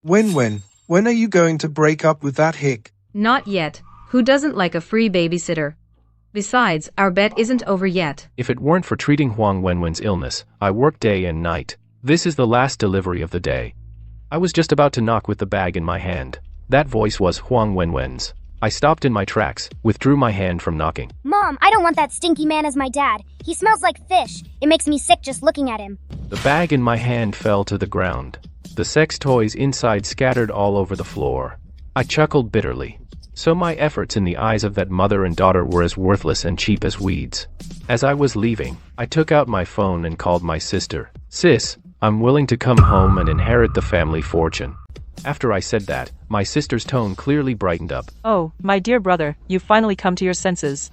When are you going to break up with that hick? Not yet. Who doesn't like a free babysitter? Besides, our bet isn't over yet. If it weren't for treating Huang Wenwen's illness, I work day and night. This is the last delivery of the day. I was just about to knock with the bag in my hand. That voice was Huang Wenwen's. I stopped in my tracks, withdrew my hand from knocking. Mom, I don't want that stinky man as my dad. He smells like fish. It makes me sick just looking at him. The bag in my hand fell to the ground. The sex toys inside scattered all over the floor. I chuckled bitterly. So my efforts in the eyes of that mother and daughter were as worthless and cheap as weeds. As I was leaving, I took out my phone and called my sister. Sis, I'm willing to come home and inherit the family fortune. After I said that, my sister's tone clearly brightened up. Oh, my dear brother, you've finally come to your senses.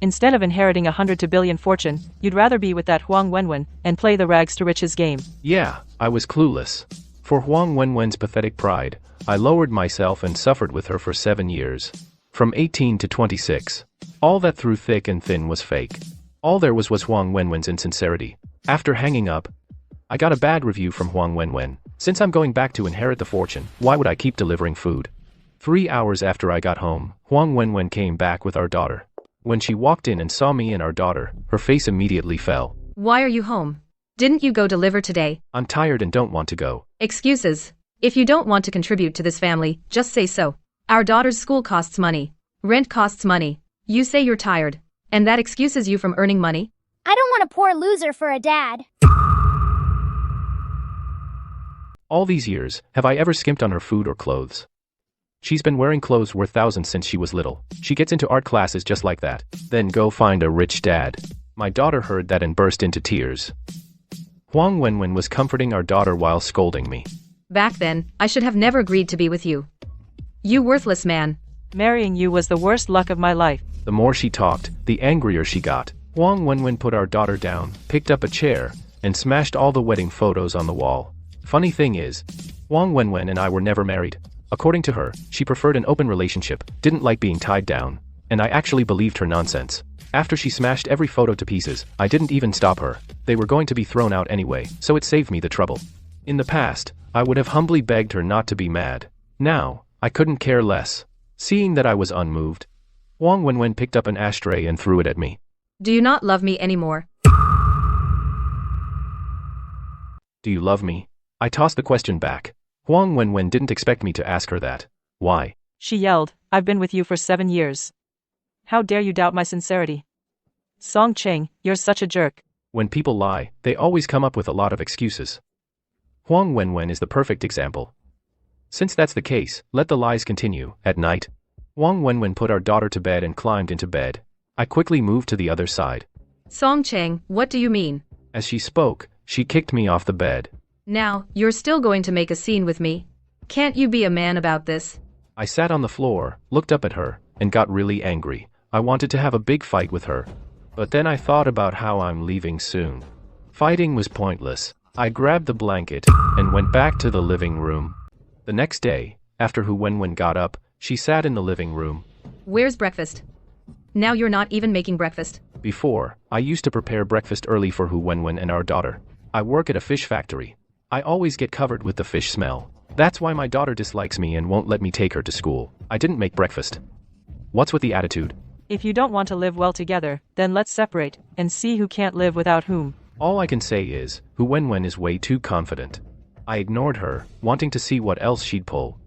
Instead of inheriting 100 to billion fortune, you'd rather be with that Huang Wenwen and play the rags to riches game. Yeah, I was clueless. For Huang Wenwen's pathetic pride, I lowered myself and suffered with her for 7 years. From 18 to 26. All that through thick and thin was fake. All there was Huang Wenwen's insincerity. After hanging up, I got a bad review from Huang Wenwen. Since I'm going back to inherit the fortune, why would I keep delivering food? 3 hours after I got home, Huang Wenwen came back with our daughter. When she walked in and saw me and our daughter, her face immediately fell. Why are you home? Didn't you go deliver today? I'm tired and don't want to go. Excuses. If you don't want to contribute to this family, just say so. Our daughter's school costs money. Rent costs money. You say you're tired. And that excuses you from earning money? I don't want a poor loser for a dad. All these years, have I ever skimped on her food or clothes? She's been wearing clothes worth thousands since she was little. She gets into art classes just like that. Then go find a rich dad. My daughter heard that and burst into tears. Huang Wenwen was comforting our daughter while scolding me. Back then, I should have never agreed to be with you. You worthless man. Marrying you was the worst luck of my life. The more she talked, the angrier she got. Huang Wenwen put our daughter down, picked up a chair, and smashed all the wedding photos on the wall. Funny thing is, Huang Wenwen and I were never married. According to her, she preferred an open relationship, didn't like being tied down, and I actually believed her nonsense. After she smashed every photo to pieces, I didn't even stop her. They were going to be thrown out anyway, so it saved me the trouble. In the past, I would have humbly begged her not to be mad. Now, I couldn't care less. Seeing that I was unmoved, Huang Wenwen picked up an ashtray and threw it at me. Do you not love me anymore? Do you love me? I tossed the question back. Huang Wenwen didn't expect me to ask her that. Why? She yelled, I've been with you for 7 years. How dare you doubt my sincerity? Song Cheng, you're such a jerk. When people lie, they always come up with a lot of excuses. Huang Wenwen is the perfect example. Since that's the case, let the lies continue. At night, Huang Wenwen put our daughter to bed and climbed into bed. I quickly moved to the other side. Song Cheng, what do you mean? As she spoke, she kicked me off the bed. Now, you're still going to make a scene with me? Can't you be a man about this? I sat on the floor, looked up at her, and got really angry. I wanted to have a big fight with her. But then I thought about how I'm leaving soon. Fighting was pointless. I grabbed the blanket and went back to the living room. The next day, after Hu Wenwen got up, she sat in the living room. Where's breakfast? Now you're not even making breakfast. Before, I used to prepare breakfast early for Hu Wenwen and our daughter. I work at a fish factory. I always get covered with the fish smell. That's why my daughter dislikes me and won't let me take her to school. I didn't make breakfast. What's with the attitude? If you don't want to live well together, then let's separate, and see who can't live without whom. All I can say is, Hu Wenwen is way too confident. I ignored her, wanting to see what else she'd pull.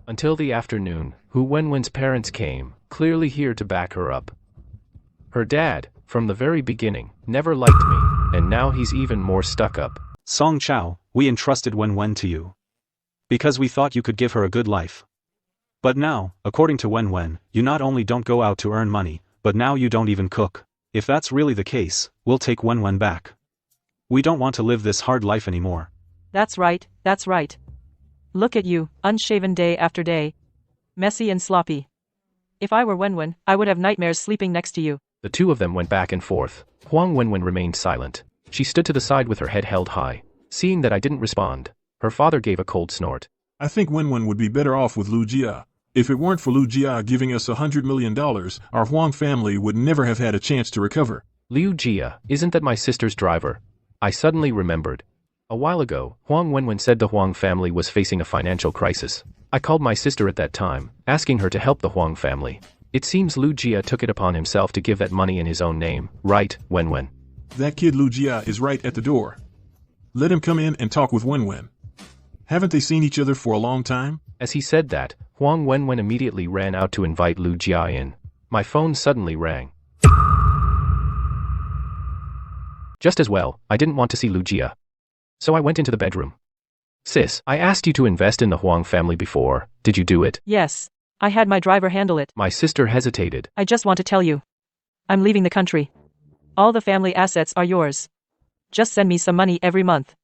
Until the afternoon, Hu Wenwen's parents came, clearly here to back her up. Her dad, from the very beginning, never liked me, and now he's even more stuck up. Song Chao, we entrusted Wenwen to you. Because we thought you could give her a good life. But now, according to Wenwen, you not only don't go out to earn money, but now you don't even cook. If that's really the case, we'll take Wenwen back. We don't want to live this hard life anymore. That's right, that's right. Look at you, unshaven day after day. Messy and sloppy. If I were Wenwen, I would have nightmares sleeping next to you. The two of them went back and forth. Huang Wenwen remained silent. She stood to the side with her head held high. Seeing that I didn't respond, her father gave a cold snort. I think Wenwen would be better off with Lu Jia. If it weren't for Lu Jia giving us $100 million, our Huang family would never have had a chance to recover. Liu Jia, isn't that my sister's driver? I suddenly remembered. A while ago, Huang Wenwen said the Huang family was facing a financial crisis. I called my sister at that time, asking her to help the Huang family. It seems Lu Jia took it upon himself to give that money in his own name, right, Wenwen? That kid Lu Jia is right at the door. Let him come in and talk with Wenwen. Haven't they seen each other for a long time? As he said that, Huang Wenwen immediately ran out to invite Lu Jia in. My phone suddenly rang. Just as well, I didn't want to see Lu Jia. So I went into the bedroom. Sis, I asked you to invest in the Huang family before. Did you do it? Yes. I had my driver handle it. My sister hesitated. I just want to tell you. I'm leaving the country. All the family assets are yours. Just send me some money every month.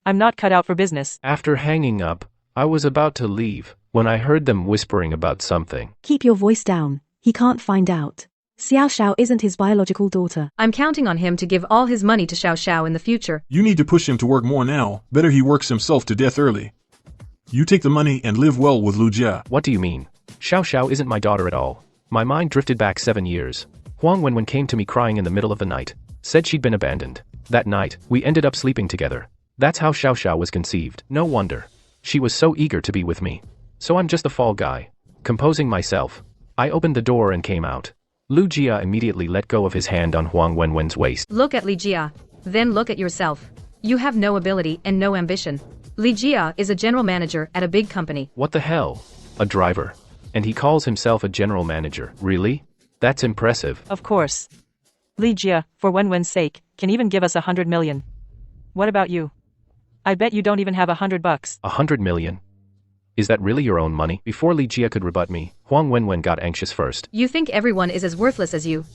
I'm not cut out for business. After hanging up, I was about to leave when I heard them whispering about something. Keep your voice down. He can't find out. Xiao Xiao isn't his biological daughter. I'm counting on him to give all his money to Xiao Xiao in the future. You need to push him to work more now. Better he works himself to death early. You take the money and live well with Lu Jia. What do you mean? Xiao Xiao isn't my daughter at all. My mind drifted back 7 years. Huang Wenwen came to me crying in the middle of the night. Said she'd been abandoned. That night, we ended up sleeping together. That's how Xiao Xiao was conceived. No wonder. She was so eager to be with me. So I'm just the fall guy. Composing myself, I opened the door and came out. Lu Jia immediately let go of his hand on Huang Wenwen's waist. Look at Li Jia. Then look at yourself. You have no ability and no ambition. Li Jia is a general manager at a big company. What the hell? A driver. And he calls himself a general manager. Really? That's impressive. Of course. Li Jia, for Wenwen's sake, can even give us 100 million. What about you? I bet you don't even have $100. 100 million? Is that really your own money? Before Li Jia could rebut me, Huang Wenwen got anxious first. You think everyone is as worthless as you.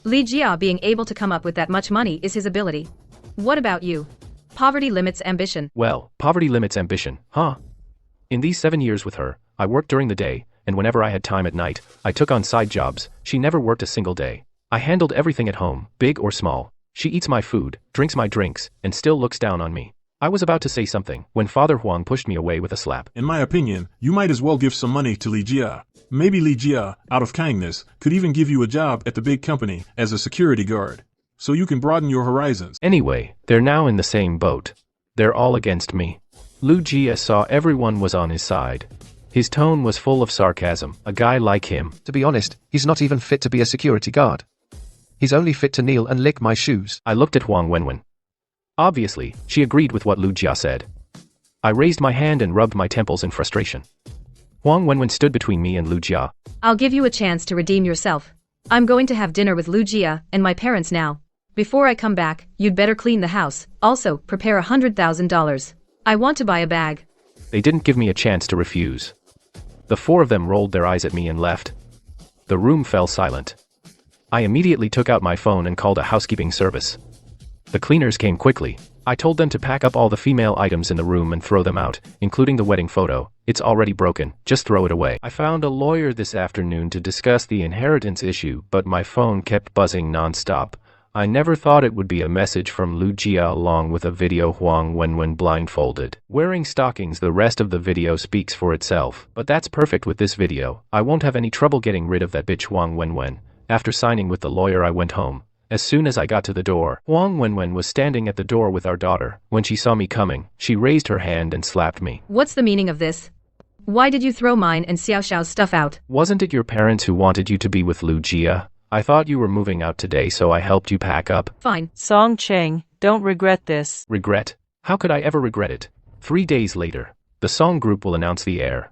Li Jia being able to come up with that much money is his ability. What about you? Poverty limits ambition. Well, poverty limits ambition, huh? In these 7 years with her, I worked during the day, and whenever I had time at night, I took on side jobs. She never worked a single day. I handled everything at home, big or small. She eats my food, drinks my drinks, and still looks down on me. I was about to say something when Father Huang pushed me away with a slap. In my opinion, you might as well give some money to Li Jia. Maybe Li Jia, out of kindness, could even give you a job at the big company as a security guard. So you can broaden your horizons. Anyway, they're now in the same boat. They're all against me. Lu Jia saw everyone was on his side. His tone was full of sarcasm. A guy like him. To be honest, he's not even fit to be a security guard. He's only fit to kneel and lick my shoes. I looked at Huang Wenwen. Obviously, she agreed with what Lu Jia said. I raised my hand and rubbed my temples in frustration. Huang Wenwen stood between me and Lu Jia. I'll give you a chance to redeem yourself. I'm going to have dinner with Lu Jia and my parents now. Before I come back, you'd better clean the house. Also, prepare $100,000. I want to buy a bag. They didn't give me a chance to refuse. The four of them rolled their eyes at me and left. The room fell silent. I immediately took out my phone and called a housekeeping service. The cleaners came quickly. I told them to pack up all the female items in the room and throw them out, including the wedding photo. It's already broken, just throw it away. I found a lawyer this afternoon to discuss the inheritance issue, but my phone kept buzzing non-stop. I never thought it would be a message from Lu Jia along with a video Huang Wenwen blindfolded. Wearing stockings, the rest of the video speaks for itself. But that's perfect with this video. I won't have any trouble getting rid of that bitch Huang Wenwen. After signing with the lawyer, I went home. As soon as I got to the door, Huang Wenwen was standing at the door with our daughter. When she saw me coming, she raised her hand and slapped me. What's the meaning of this? Why did you throw mine and Xiao Xiao's stuff out? Wasn't it your parents who wanted you to be with Lu Jia? I thought you were moving out today, so I helped you pack up. Fine. Song Cheng, don't regret this. Regret? How could I ever regret it? 3 days later, the Song Group will announce the heir.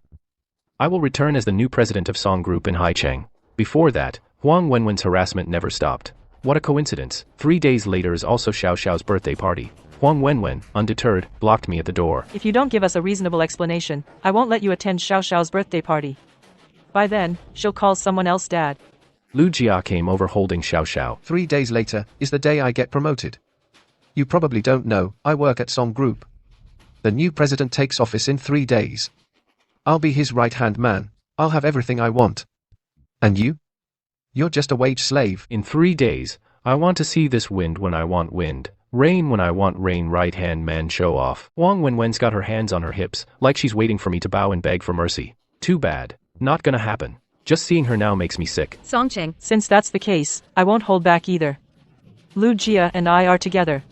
I will return as the new president of Song Group in Haicheng. Before that, Huang Wenwen's harassment never stopped. What a coincidence. 3 days later is also Xiao Xiao's birthday party. Huang Wenwen, undeterred, blocked me at the door. If you don't give us a reasonable explanation, I won't let you attend Xiao Xiao's birthday party. By then, she'll call someone else dad. Lu Jia came over holding Xiao Xiao. 3 days later is the day I get promoted. You probably don't know, I work at Song Group. The new president takes office in 3 days. I'll be his right-hand man. I'll have everything I want. And you? You're just a wage slave. In 3 days, I want to see this wind when I want wind. Rain when I want rain. Right-hand man show off. Huang Wenwen's got her hands on her hips, like she's waiting for me to bow and beg for mercy. Too bad. Not gonna happen. Just seeing her now makes me sick. Song Cheng. Since that's the case, I won't hold back either. Lu Jia and I are together.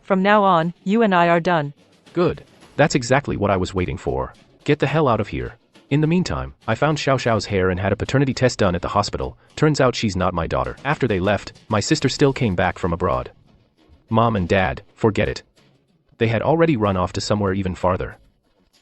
From now on, you and I are done. Good. That's exactly what I was waiting for. Get the hell out of here. In the meantime, I found Xiao Xiao's hair and had a paternity test done at the hospital. Turns out she's not my daughter. After they left, my sister still came back from abroad. Mom and Dad, forget it. They had already run off to somewhere even farther.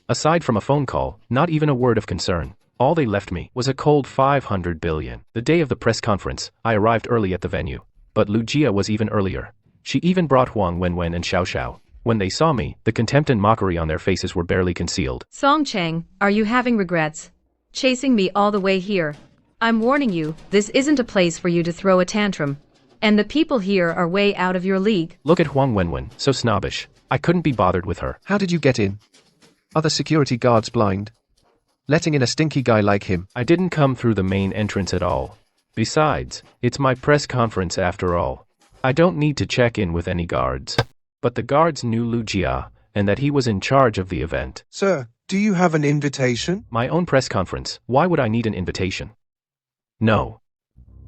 Aside from a phone call, not even a word of concern. All they left me was a cold 500 billion. The day of the press conference, I arrived early at the venue. But Lu Jia was even earlier. She even brought Huang Wenwen and Xiao Xiao. When they saw me, the contempt and mockery on their faces were barely concealed. Song Chang, are you having regrets? Chasing me all the way here. I'm warning you, this isn't a place for you to throw a tantrum. And the people here are way out of your league. Look at Huang Wenwen, so snobbish. I couldn't be bothered with her. How did you get in? Are the security guards blind? Letting in a stinky guy like him. I didn't come through the main entrance at all. Besides, it's my press conference after all. I don't need to check in with any guards. But the guards knew Lu Jia, and that he was in charge of the event. Sir, do you have an invitation? My own press conference, why would I need an invitation? No.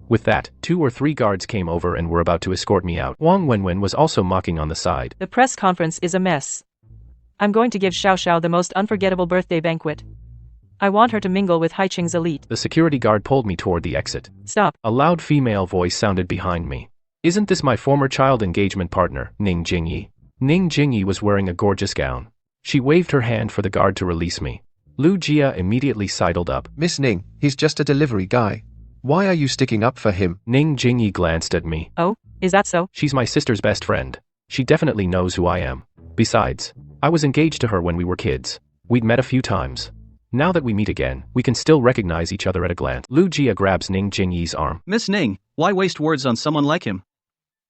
With that, 2 or 3 guards came over and were about to escort me out. Huang Wenwen was also mocking on the side. The press conference is a mess. I'm going to give Xiao Xiao the most unforgettable birthday banquet. I want her to mingle with Haiqing's elite. The security guard pulled me toward the exit. Stop. A loud female voice sounded behind me. Isn't this my former child engagement partner, Ning Jingyi? Ning Jingyi was wearing a gorgeous gown. She waved her hand for the guard to release me. Lu Jia immediately sidled up. Miss Ning, he's just a delivery guy. Why are you sticking up for him? Ning Jingyi glanced at me. Oh, is that so? She's my sister's best friend. She definitely knows who I am. Besides, I was engaged to her when we were kids. We'd met a few times. Now that we meet again, we can still recognize each other at a glance. Lu Jia grabs Ning Jingyi's arm. Miss Ning, why waste words on someone like him?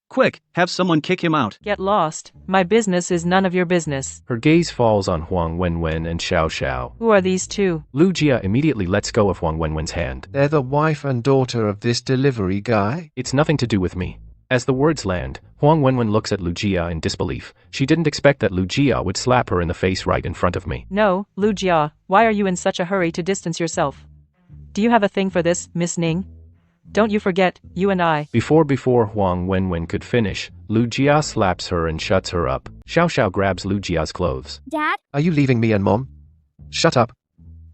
Quick, have someone kick him out. Get lost. My business is none of your business. Her gaze falls on Huang Wenwen and Xiao Xiao. Who are these two? Lu Jia immediately lets go of Huang Wenwen's hand. They're the wife and daughter of this delivery guy? It's nothing to do with me. As the words land, Huang Wenwen looks at Lu Jia in disbelief. She didn't expect that Lu Jia would slap her in the face right in front of me. No, Lu Jia, why are you in such a hurry to distance yourself? Do you have a thing for this, Miss Ning? Don't you forget, you and I. Before Huang Wenwen could finish, Lu Jia slaps her and shuts her up. Xiao Xiao grabs Lu Jia's clothes. Dad? Are you leaving me and Mom? Shut up.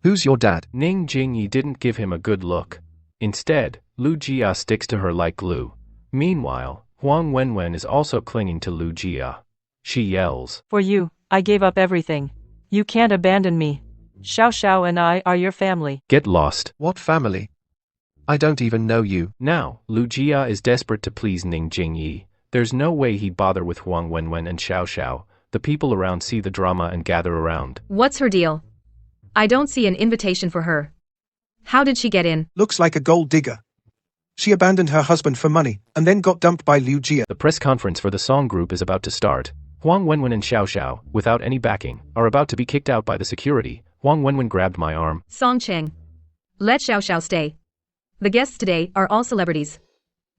Who's your dad? Ning Jingyi didn't give him a good look. Instead, Lu Jia sticks to her like glue. Meanwhile, Huang Wenwen is also clinging to Lu Jia. She yells. For you, I gave up everything. You can't abandon me. Xiao Xiao and I are your family. Get lost. What family? I don't even know you. Now, Lu Jia is desperate to please Ning Jingyi. There's no way he'd bother with Huang Wenwen and Xiao Xiao. The people around see the drama and gather around. What's her deal? I don't see an invitation for her. How did she get in? Looks like a gold digger. She abandoned her husband for money, and then got dumped by Lu Jia. The press conference for the song group is about to start. Huang Wenwen and Xiao Xiao, without any backing, are about to be kicked out by the security. Huang Wenwen grabbed my arm. Song Cheng. Let Xiao Xiao stay. The guests today are all celebrities.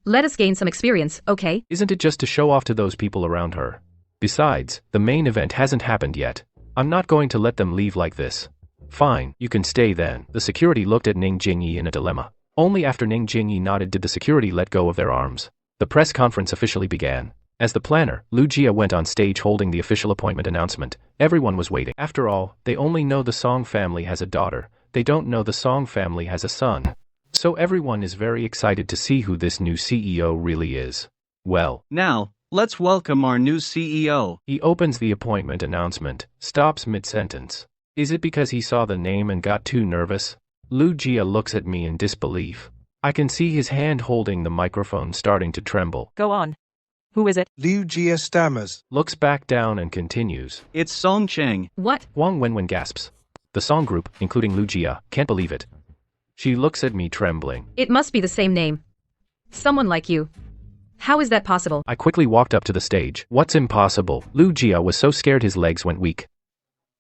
Let us gain some experience, okay? Isn't it just to show off to those people around her? Besides, the main event hasn't happened yet. I'm not going to let them leave like this. Fine, you can stay then. The security looked at Ning Jingyi in a dilemma. Only after Ning Jingyi nodded did the security let go of their arms. The press conference officially began. As the planner, Lu Jia went on stage holding the official appointment announcement. Everyone was waiting. After all, they only know the Song family has a daughter. They don't know the Song family has a son. So everyone is very excited to see who this new CEO really is. Well, now, let's welcome our new CEO. He opens the appointment announcement, stops mid-sentence. Is it because he saw the name and got too nervous? Lu Jia looks at me in disbelief. I can see his hand holding the microphone starting to tremble. Go on. Who is it? Lu Jia stammers. Looks back down and continues. It's Song Cheng. What? Huang Wenwen gasps. The song group, including Lu Jia, can't believe it. She looks at me trembling. It must be the same name. Someone like you. How is that possible? I quickly walked up to the stage. What's impossible? Lu Jia was so scared his legs went weak.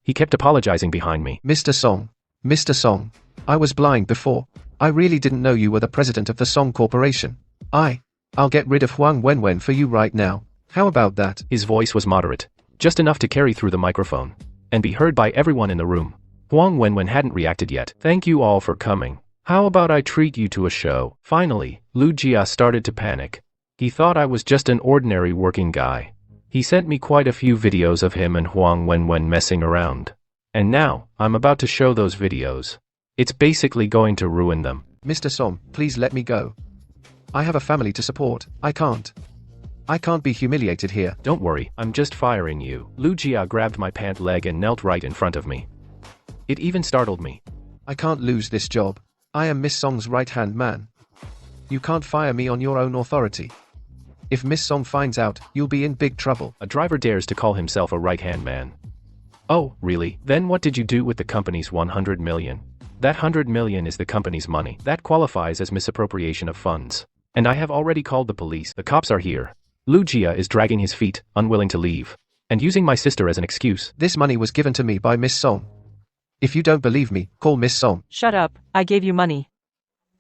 He kept apologizing behind me. Mr. Song. Mr. Song. I was blind before. I really didn't know you were the president of the Song Corporation. I'll get rid of Huang Wenwen for you right now. How about that? His voice was moderate. Just enough to carry through the microphone. And be heard by everyone in the room. Huang Wenwen hadn't reacted yet. Thank you all for coming. How about I treat you to a show? Finally, Lu Jia started to panic. He thought I was just an ordinary working guy. He sent me quite a few videos of him and Huang Wenwen messing around. And now, I'm about to show those videos. It's basically going to ruin them. Mr. Song, please let me go. I have a family to support. I can't be humiliated here. Don't worry, I'm just firing you. Lu Jia grabbed my pant leg and knelt right in front of me. It even startled me. I can't lose this job. I am Miss Song's right-hand man. You can't fire me on your own authority. If Miss Song finds out, you'll be in big trouble. A driver dares to call himself a right-hand man. Oh, really? Then what did you do with the company's 100 million? That 100 million is the company's money. That qualifies as misappropriation of funds. And I have already called the police. The cops are here. Lu Jia is dragging his feet, unwilling to leave. And using my sister as an excuse. This money was given to me by Miss Song. If you don't believe me, call Miss Song. Shut up, I gave you money.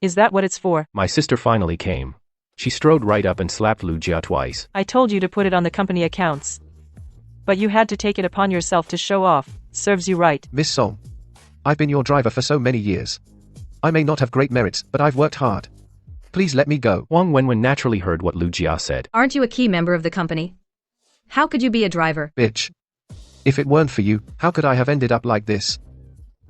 Is that what it's for? My sister finally came. She strode right up and slapped Lu Jia twice. I told you to put it on the company accounts. But you had to take it upon yourself to show off. Serves you right. Miss Song, I've been your driver for so many years. I may not have great merits, but I've worked hard. Please let me go. Huang Wenwen naturally heard what Lu Jia said. Aren't you a key member of the company? How could you be a driver? Bitch. If it weren't for you, how could I have ended up like this?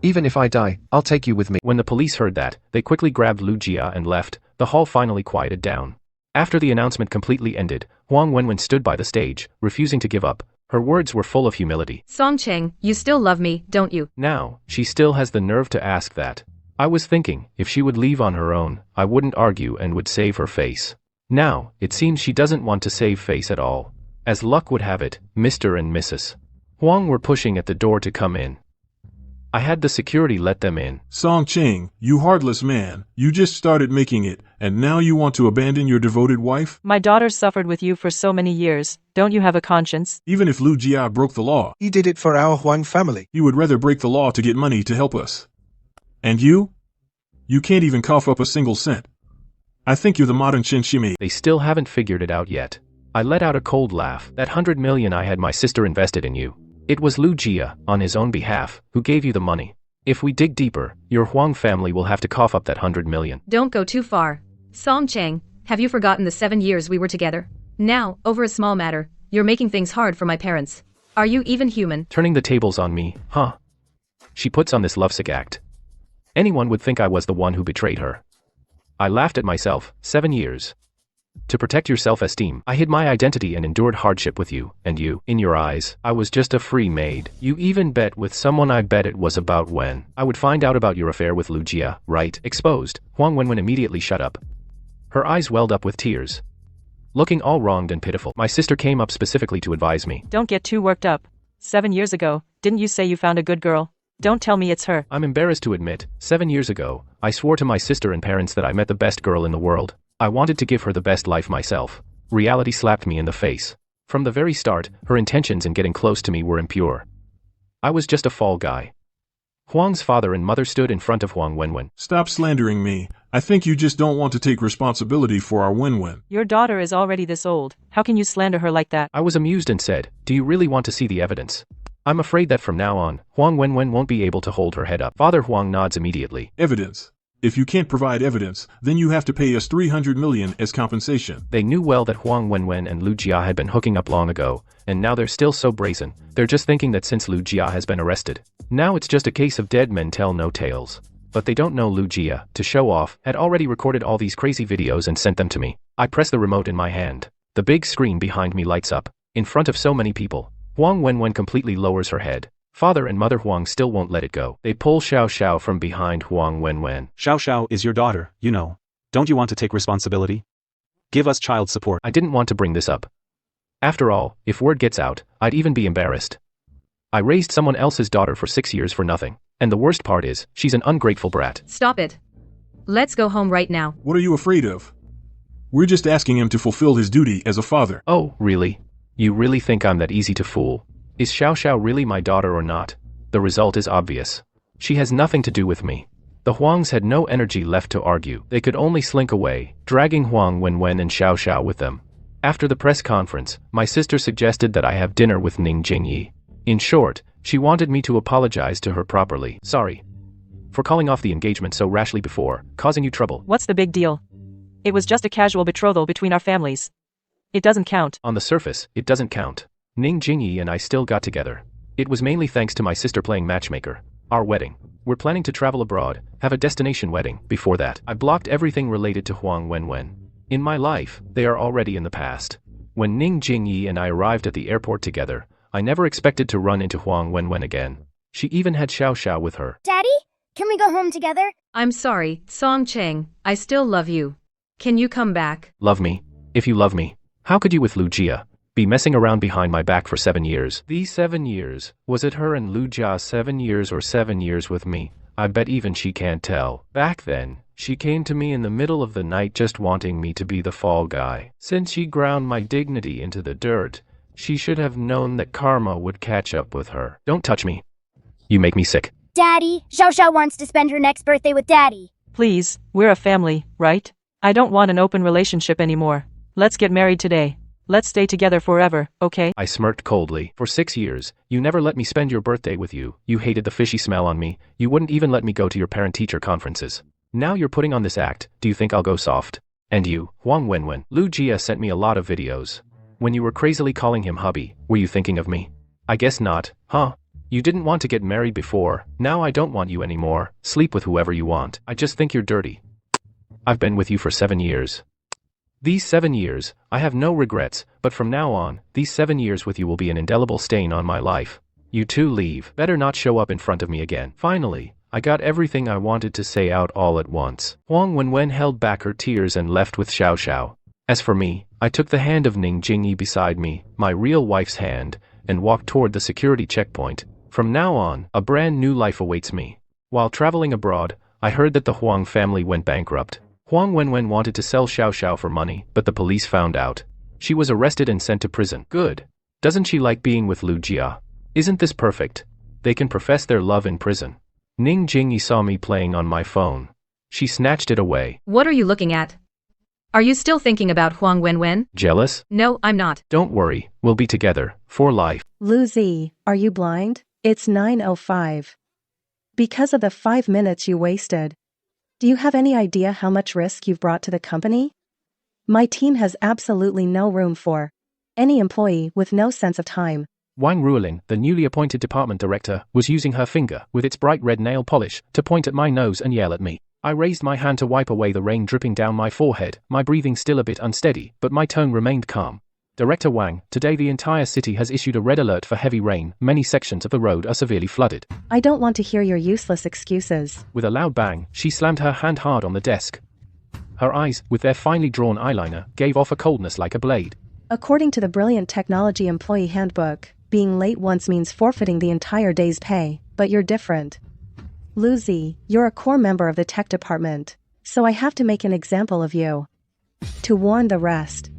Even if I die, I'll take you with me. When the police heard that, they quickly grabbed Lu Jia and left. The hall finally quieted down. After the announcement completely ended, Huang Wenwen stood by the stage, refusing to give up. Her words were full of humility. Song Cheng, you still love me, don't you? Now, she still has the nerve to ask that. I was thinking, if she would leave on her own, I wouldn't argue and would save her face. Now, it seems she doesn't want to save face at all. As luck would have it, Mr. and Mrs. Huang were pushing at the door to come in. I had the security let them in. Song Cheng, you heartless man, you just started making it, and now you want to abandon your devoted wife? My daughter suffered with you for so many years. Don't you have a conscience? Even if Lu Jia broke the law, He did it for our Huang family. he would rather break the law to get money to help us. And you? You can't even cough up a single cent. I think you're the modern Chen Shimi. They still haven't figured it out yet. I let out a cold laugh. That 100 million I had my sister invested in you. It was Lu Jia, on his own behalf, who gave you the money. If we dig deeper, your Huang family will have to cough up that 100 million. Don't go too far. Song Cheng, have you forgotten the 7 years we were together? Now, over a small matter, you're making things hard for my parents. Are you even human? Turning the tables on me, huh? She puts on this lovesick act. Anyone would think I was the one who betrayed her. I laughed at myself. 7 years. To protect your self-esteem, I hid my identity and endured hardship with you, and you, in your eyes, I was just a free maid. You even bet with someone. I bet it was about when I would find out about your affair with Lu Jia, right? Exposed. Huang Wenwen immediately shut up. Her eyes welled up with tears. Looking all wronged and pitiful, my sister came up specifically to advise me. Don't get too worked up. 7 years ago, didn't you say you found a good girl? Don't tell me it's her. I'm embarrassed to admit, 7 years ago, I swore to my sister and parents that I met the best girl in the world. I wanted to give her the best life myself. Reality slapped me in the face. From the very start, her intentions in getting close to me were impure. I was just a fall guy. Huang's father and mother stood in front of Huang Wenwen. Stop slandering me. I think you just don't want to take responsibility for our Wenwen. Your daughter is already this old. How can you slander her like that? I was amused and said, do you really want to see the evidence? I'm afraid that from now on, Huang Wenwen won't be able to hold her head up. Father Huang nods immediately. Evidence. If you can't provide evidence, then you have to pay us 300 million as compensation. They knew well that Huang Wenwen and Lu Jia had been hooking up long ago, and now they're still so brazen. They're just thinking that since Lu Jia has been arrested, now it's just a case of dead men tell no tales. But they don't know Lu Jia, to show off, had already recorded all these crazy videos and sent them to me. I press the remote in my hand. The big screen behind me lights up. In front of so many people, Huang Wenwen completely lowers her head. Father and Mother Huang still won't let it go. They pull Xiao Xiao from behind Huang Wenwen. Xiao Xiao is your daughter, you know. Don't you want to take responsibility? Give us child support. I didn't want to bring this up. After all, if word gets out, I'd even be embarrassed. I raised someone else's daughter for 6 years for nothing. And the worst part is, she's an ungrateful brat. Stop it. Let's go home right now. What are you afraid of? We're just asking him to fulfill his duty as a father. Oh, really? You really think I'm that easy to fool? Is Xiao Xiao really my daughter or not? The result is obvious. She has nothing to do with me. The Huangs had no energy left to argue. They could only slink away, dragging Huang Wenwen and Xiao Xiao with them. After the press conference, my sister suggested that I have dinner with Ning Jingyi. In short, she wanted me to apologize to her properly. Sorry for calling off the engagement so rashly before, causing you trouble. What's the big deal? It was just a casual betrothal between our families. It doesn't count. On the surface, it doesn't count. Ning Jingyi and I still got together. It was mainly thanks to my sister playing matchmaker. Our wedding. We're planning to travel abroad, have a destination wedding. Before that, I blocked everything related to Huang Wenwen. In my life, they are already in the past. When Ning Jingyi and I arrived at the airport together, I never expected to run into Huang Wenwen again. She even had Xiao Xiao with her. Daddy, can we go home together? I'm sorry, Song Cheng, I still love you. Can you come back? Love me? If you love me, how could you with Lu Jia be messing around behind my back for 7 years? These 7 years, was it her and Lu Jia 7 years or 7 years with me? I bet even she can't tell. Back then, she came to me in the middle of the night just wanting me to be the fall guy. Since she ground my dignity into the dirt, she should have known that karma would catch up with her. Don't touch me. You make me sick. Daddy, Xiao Xiao wants to spend her next birthday with Daddy. Please, we're a family, right? I don't want an open relationship anymore. Let's get married today. Let's stay together forever, okay? I smirked coldly. For 6 years, you never let me spend your birthday with you. You hated the fishy smell on me. You wouldn't even let me go to your parent-teacher conferences. Now you're putting on this act. Do you think I'll go soft? And you, Huang Wenwen, Lu Jia sent me a lot of videos. When you were crazily calling him hubby, were you thinking of me? I guess not, huh? You didn't want to get married before. Now I don't want you anymore. Sleep with whoever you want. I just think you're dirty. I've been with you for 7 years. These 7 years, I have no regrets, but from now on, these 7 years with you will be an indelible stain on my life. You two leave. Better not show up in front of me again. Finally, I got everything I wanted to say out all at once. Huang Wenwen held back her tears and left with Xiao Xiao. As for me, I took the hand of Ning Jingyi beside me, my real wife's hand, and walked toward the security checkpoint. From now on, a brand new life awaits me. While traveling abroad, I heard that the Huang family went bankrupt. Huang Wenwen wanted to sell Xiao Xiao for money, but the police found out. She was arrested and sent to prison. Good. Doesn't she like being with Lu Jia? Isn't this perfect? They can profess their love in prison. Ning Jingyi saw me playing on my phone. She snatched it away. What are you looking at? Are you still thinking about Huang Wenwen? Jealous? No, I'm not. Don't worry, we'll be together, for life. Lu Zi, are you blind? It's 9:05. Because of the 5 minutes you wasted. Do you have any idea how much risk you've brought to the company? My team has absolutely no room for any employee with no sense of time. Wang Ruolin, the newly appointed department director, was using her finger, with its bright red nail polish, to point at my nose and yell at me. I raised my hand to wipe away the rain dripping down my forehead, my breathing still a bit unsteady, but my tone remained calm. Director Wang, today the entire city has issued a red alert for heavy rain. Many sections of the road are severely flooded. I don't want to hear your useless excuses. With a loud bang, she slammed her hand hard on the desk. Her eyes, with their finely drawn eyeliner, gave off a coldness like a blade. According to the Brilliant Technology Employee Handbook, being late once means forfeiting the entire day's pay, but you're different. Lu Zi, you're a core member of the tech department, so I have to make an example of you. To warn the rest.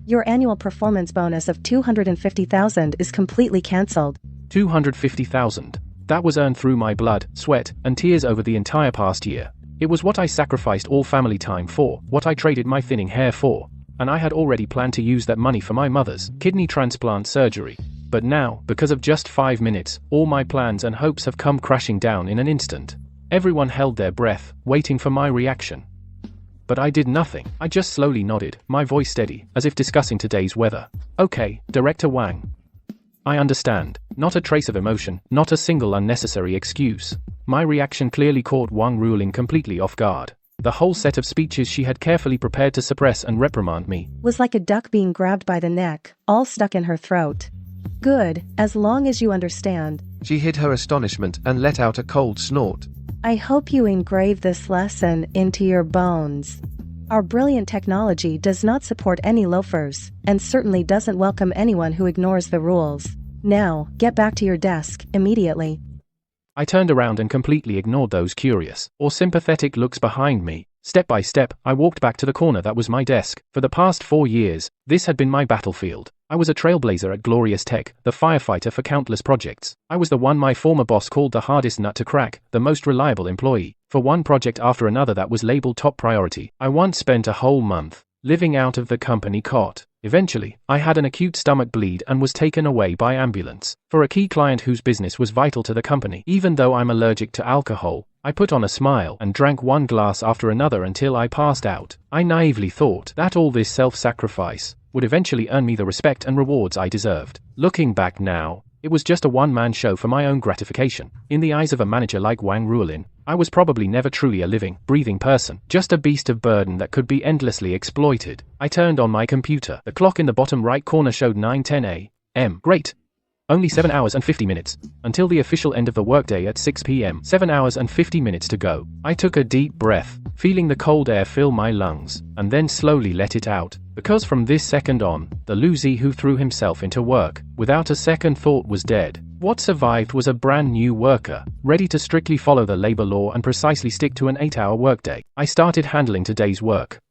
Your annual performance bonus of 250,000 is completely cancelled. 250,000. That was earned through my blood, sweat, and tears over the entire past year. It was what I sacrificed all family time for, what I traded my thinning hair for, and I had already planned to use that money for my mother's kidney transplant surgery. But now, because of just 5 minutes, all my plans and hopes have come crashing down in an instant. Everyone held their breath, waiting for my reaction. But I did nothing. I just slowly nodded, my voice steady, as if discussing today's weather. Okay, Director Wang. I understand. Not a trace of emotion, not a single unnecessary excuse. My reaction clearly caught Wang Ruolin completely off guard. The whole set of speeches she had carefully prepared to suppress and reprimand me was like a duck being grabbed by the neck, all stuck in her throat. Good, as long as you understand. She hid her astonishment and let out a cold snort. I hope you engrave this lesson into your bones. Our brilliant technology does not support any loafers, and certainly doesn't welcome anyone who ignores the rules. Now, get back to your desk, immediately. I turned around and completely ignored those curious or sympathetic looks behind me. Step by step, I walked back to the corner that was my desk. For the past 4 years, this had been my battlefield. I was a trailblazer at Glorious Tech, the firefighter for countless projects. I was the one my former boss called the hardest nut to crack, the most reliable employee. For one project after another that was labeled top priority, I once spent a whole month living out of the company cot. Eventually, I had an acute stomach bleed and was taken away by ambulance. For a key client whose business was vital to the company, even though I'm allergic to alcohol, I put on a smile and drank one glass after another until I passed out. I naively thought that all this self-sacrifice would eventually earn me the respect and rewards I deserved. Looking back now, it was just a one-man show for my own gratification. In the eyes of a manager like Wang Ruolin, I was probably never truly a living, breathing person, just a beast of burden that could be endlessly exploited. I turned on my computer. The clock in the bottom right corner showed 9:10 a.m. Great! Only 7 hours and 50 minutes, until the official end of the workday at 6 p.m. 7 hours and 50 minutes to go. I took a deep breath, feeling the cold air fill my lungs, and then slowly let it out. Because from this second on, the Luzi who threw himself into work, without a second thought, was dead. What survived was a brand new worker, ready to strictly follow the labor law and precisely stick to an 8-hour workday. I started handling today's work.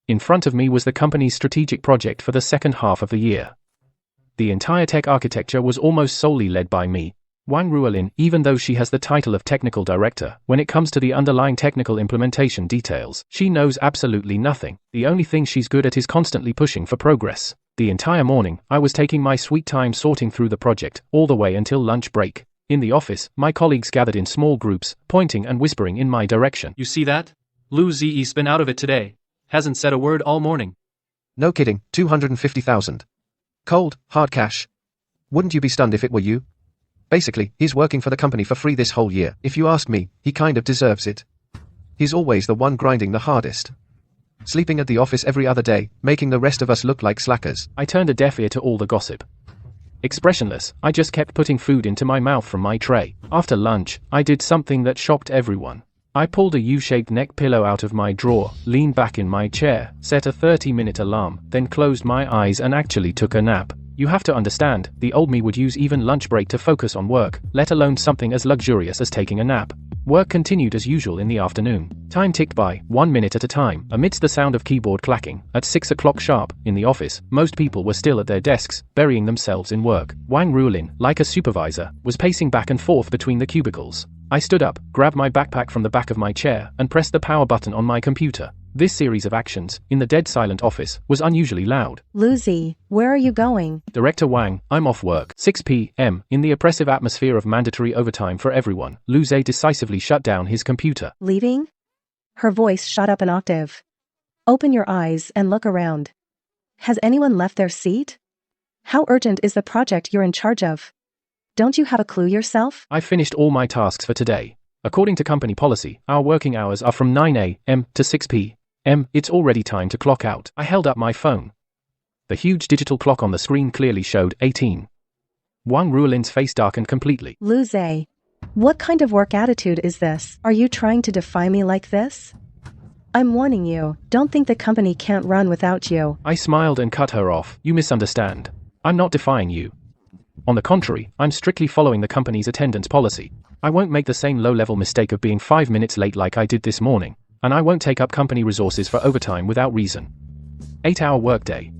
In front of me was the company's strategic project for the second half of the year. The entire tech architecture was almost solely led by me, Wang Ruolin, even though she has the title of technical director. When it comes to the underlying technical implementation details, she knows absolutely nothing. The only thing she's good at is constantly pushing for progress. The entire morning, I was taking my sweet time sorting through the project, all the way until lunch break. In the office, my colleagues gathered in small groups, pointing and whispering in my direction. You see that? Lu Ziyi's been out of it today. Hasn't said a word all morning. No kidding, 250,000. Cold, hard cash. Wouldn't you be stunned if it were you? Basically, he's working for the company for free this whole year. If you ask me, he kind of deserves it. He's always the one grinding the hardest. Sleeping at the office every other day, making the rest of us look like slackers. I turned a deaf ear to all the gossip. Expressionless, I just kept putting food into my mouth from my tray. After lunch, I did something that shocked everyone. I pulled a U-shaped neck pillow out of my drawer, leaned back in my chair, set a 30-minute alarm, then closed my eyes and actually took a nap. You have to understand, the old me would use even lunch break to focus on work, let alone something as luxurious as taking a nap. Work continued as usual in the afternoon. Time ticked by, 1 minute at a time, amidst the sound of keyboard clacking. At 6 o'clock sharp, in the office, most people were still at their desks, burying themselves in work. Wang Ruolin, like a supervisor, was pacing back and forth between the cubicles. I stood up, grabbed my backpack from the back of my chair, and pressed the power button on my computer. This series of actions, in the dead silent office, was unusually loud. Luzi, where are you going? Director Wang, I'm off work. 6 p.m. In the oppressive atmosphere of mandatory overtime for everyone, Luzi decisively shut down his computer. Leaving? Her voice shot up an octave. Open your eyes and look around. Has anyone left their seat? How urgent is the project you're in charge of? Don't you have a clue yourself? I finished all my tasks for today. According to company policy, our working hours are from 9 a.m. to 6 p.m. It's already time to clock out. I held up my phone. The huge digital clock on the screen clearly showed 18. Wang Ruolin's face darkened completely. Luzi, what kind of work attitude is this? Are you trying to defy me like this? I'm warning you, don't think the company can't run without you. I smiled and cut her off. You misunderstand. I'm not defying you. On the contrary, I'm strictly following the company's attendance policy. I won't make the same low-level mistake of being 5 minutes late like I did this morning, and I won't take up company resources for overtime without reason. 8-hour workday.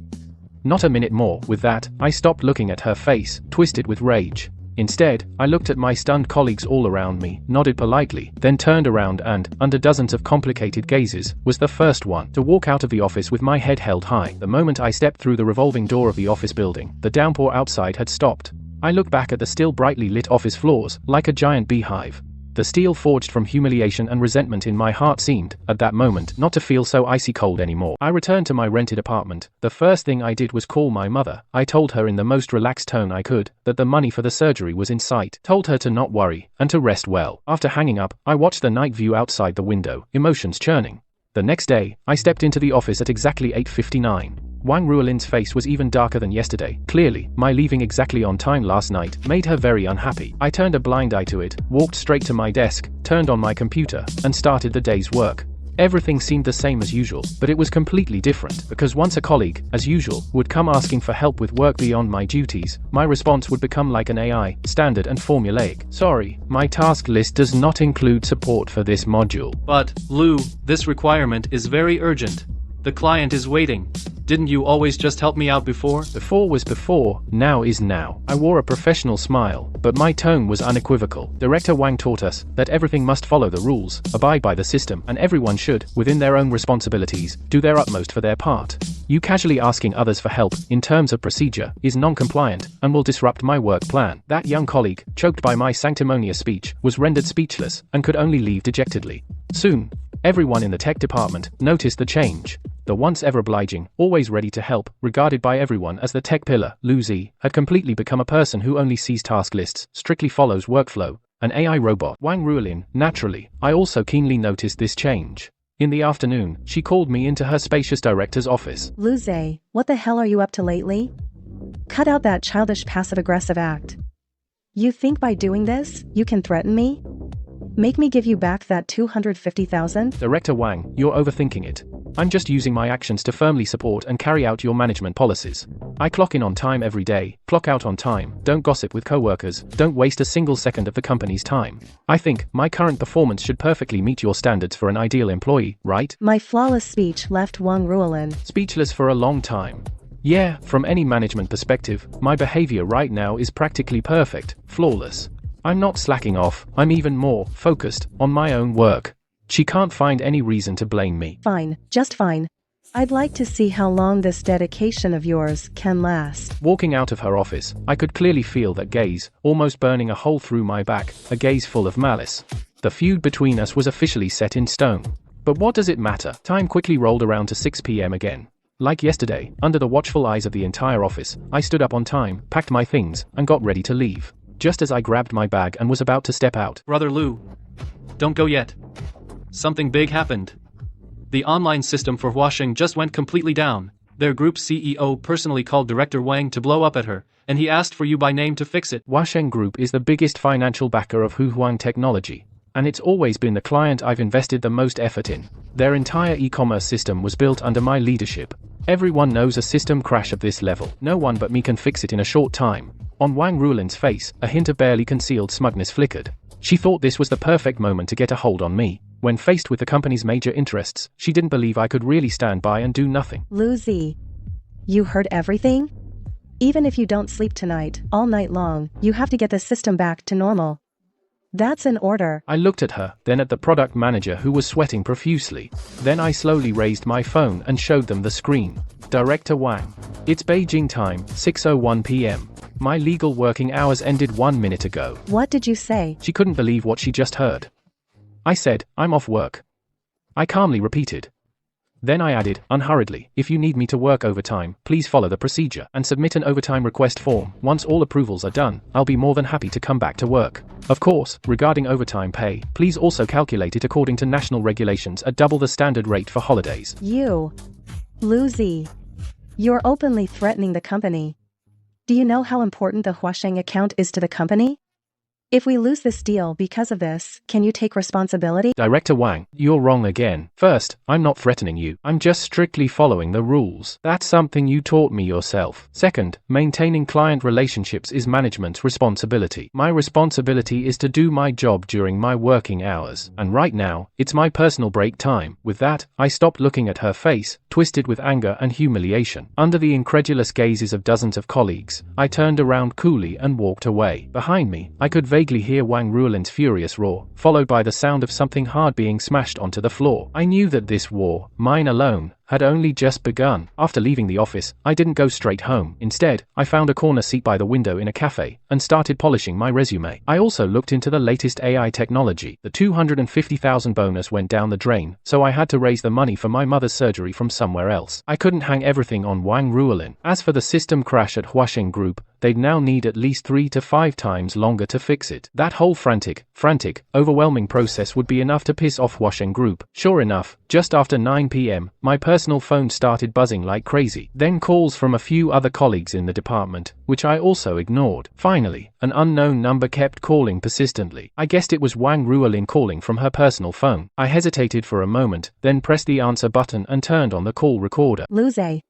Not a minute more. With that, I stopped looking at her face, twisted with rage. Instead, I looked at my stunned colleagues all around me, nodded politely, then turned around and, under dozens of complicated gazes, was the first one to walk out of the office with my head held high. The moment I stepped through the revolving door of the office building, the downpour outside had stopped. I looked back at the still brightly lit office floors, like a giant beehive. The steel forged from humiliation and resentment in my heart seemed, at that moment, not to feel so icy cold anymore. I returned to my rented apartment. The first thing I did was call my mother. I told her in the most relaxed tone I could, that the money for the surgery was in sight. Told her to not worry, and to rest well. After hanging up, I watched the night view outside the window, emotions churning. The next day, I stepped into the office at exactly 8:59. Wang Ruolin's face was even darker than yesterday. Clearly, my leaving exactly on time last night made her very unhappy. I turned a blind eye to it, walked straight to my desk, turned on my computer, and started the day's work. Everything seemed the same as usual, but it was completely different, because once a colleague, as usual, would come asking for help with work beyond my duties, my response would become like an AI, standard and formulaic. Sorry, my task list does not include support for this module. But, Lu, this requirement is very urgent. The client is waiting. Didn't you always just help me out before? Before was before, now is now. I wore a professional smile, but my tone was unequivocal. Director Wang taught us that everything must follow the rules, abide by the system, and everyone should, within their own responsibilities, do their utmost for their part. You casually asking others for help, in terms of procedure, is non-compliant, and will disrupt my work plan. That young colleague, choked by my sanctimonious speech, was rendered speechless, and could only leave dejectedly. Soon, everyone in the tech department noticed the change. The once ever obliging, always ready to help, regarded by everyone as the tech pillar, Lu Zi, had completely become a person who only sees task lists, strictly follows workflow, an AI robot. Wang Ruolin, naturally, I also keenly noticed this change. In the afternoon, she called me into her spacious director's office. Lu Zi, what the hell are you up to lately? Cut out that childish passive-aggressive act. You think by doing this, you can threaten me? Make me give you back that 250,000? Director Wang, you're overthinking it. I'm just using my actions to firmly support and carry out your management policies. I clock in on time every day, clock out on time, don't gossip with co-workers, don't waste a single second of the company's time. I think my current performance should perfectly meet your standards for an ideal employee, right? My flawless speech left Wang Ruolin speechless for a long time. Yeah, from any management perspective, my behavior right now is practically perfect, flawless. I'm not slacking off, I'm even more focused on my own work. She can't find any reason to blame me. Fine, just fine. I'd like to see how long this dedication of yours can last. Walking out of her office, I could clearly feel that gaze, almost burning a hole through my back, a gaze full of malice. The feud between us was officially set in stone. But what does it matter? Time quickly rolled around to 6 p.m. again. Like yesterday, under the watchful eyes of the entire office, I stood up on time, packed my things, and got ready to leave. Just as I grabbed my bag and was about to step out. Brother Lu, don't go yet. Something big happened. The online system for Huasheng just went completely down. Their group CEO personally called Director Wang to blow up at her, and he asked for you by name to fix it. Huasheng Group is the biggest financial backer of Huhuang Technology, and it's always been the client I've invested the most effort in. Their entire e-commerce system was built under my leadership. Everyone knows a system crash of this level. No one but me can fix it in a short time. On Wang Ruolin's face, a hint of barely concealed smugness flickered. She thought this was the perfect moment to get a hold on me. When faced with the company's major interests, she didn't believe I could really stand by and do nothing. Lu Zi, you heard everything? Even if you don't sleep tonight, all night long, you have to get the system back to normal. That's an order. I looked at her, then at the product manager who was sweating profusely. Then I slowly raised my phone and showed them the screen. Director Wang. It's Beijing time, 6:01 p.m. My legal working hours ended 1 minute ago. What did you say? She couldn't believe what she just heard. I said, I'm off work. I calmly repeated. Then I added, unhurriedly, if you need me to work overtime, please follow the procedure and submit an overtime request form. Once all approvals are done, I'll be more than happy to come back to work. Of course, regarding overtime pay, please also calculate it according to national regulations at double the standard rate for holidays. You, Lu Zi, you're openly threatening the company. Do you know how important the Huasheng account is to the company? If we lose this deal because of this, can you take responsibility? Director Wang, you're wrong again. First, I'm not threatening you. I'm just strictly following the rules. That's something you taught me yourself. Second, maintaining client relationships is management's responsibility. My responsibility is to do my job during my working hours. And right now, it's my personal break time. With that, I stopped looking at her face, twisted with anger and humiliation. Under the incredulous gazes of dozens of colleagues, I turned around coolly and walked away. Behind me, I could vaguely hear Wang Ruolin's furious roar, followed by the sound of something hard being smashed onto the floor. I knew that this war, mine alone, had only just begun. After leaving the office, I didn't go straight home. Instead, I found a corner seat by the window in a cafe, and started polishing my resume. I also looked into the latest AI technology. The 250,000 bonus went down the drain, so I had to raise the money for my mother's surgery from somewhere else. I couldn't hang everything on Wang Ruolin. As for the system crash at Huasheng Group, they'd now need at least 3 to 5 times longer to fix it. That whole frantic, overwhelming process would be enough to piss off Huasheng Group. Sure enough, just after 9 p.m., my personal phone started buzzing like crazy. Then calls from a few other colleagues in the department, which I also ignored. Finally, an unknown number kept calling persistently. I guessed it was Wang Ruolin calling from her personal phone. I hesitated for a moment, then pressed the answer button and turned on the call recorder. Lu Zi,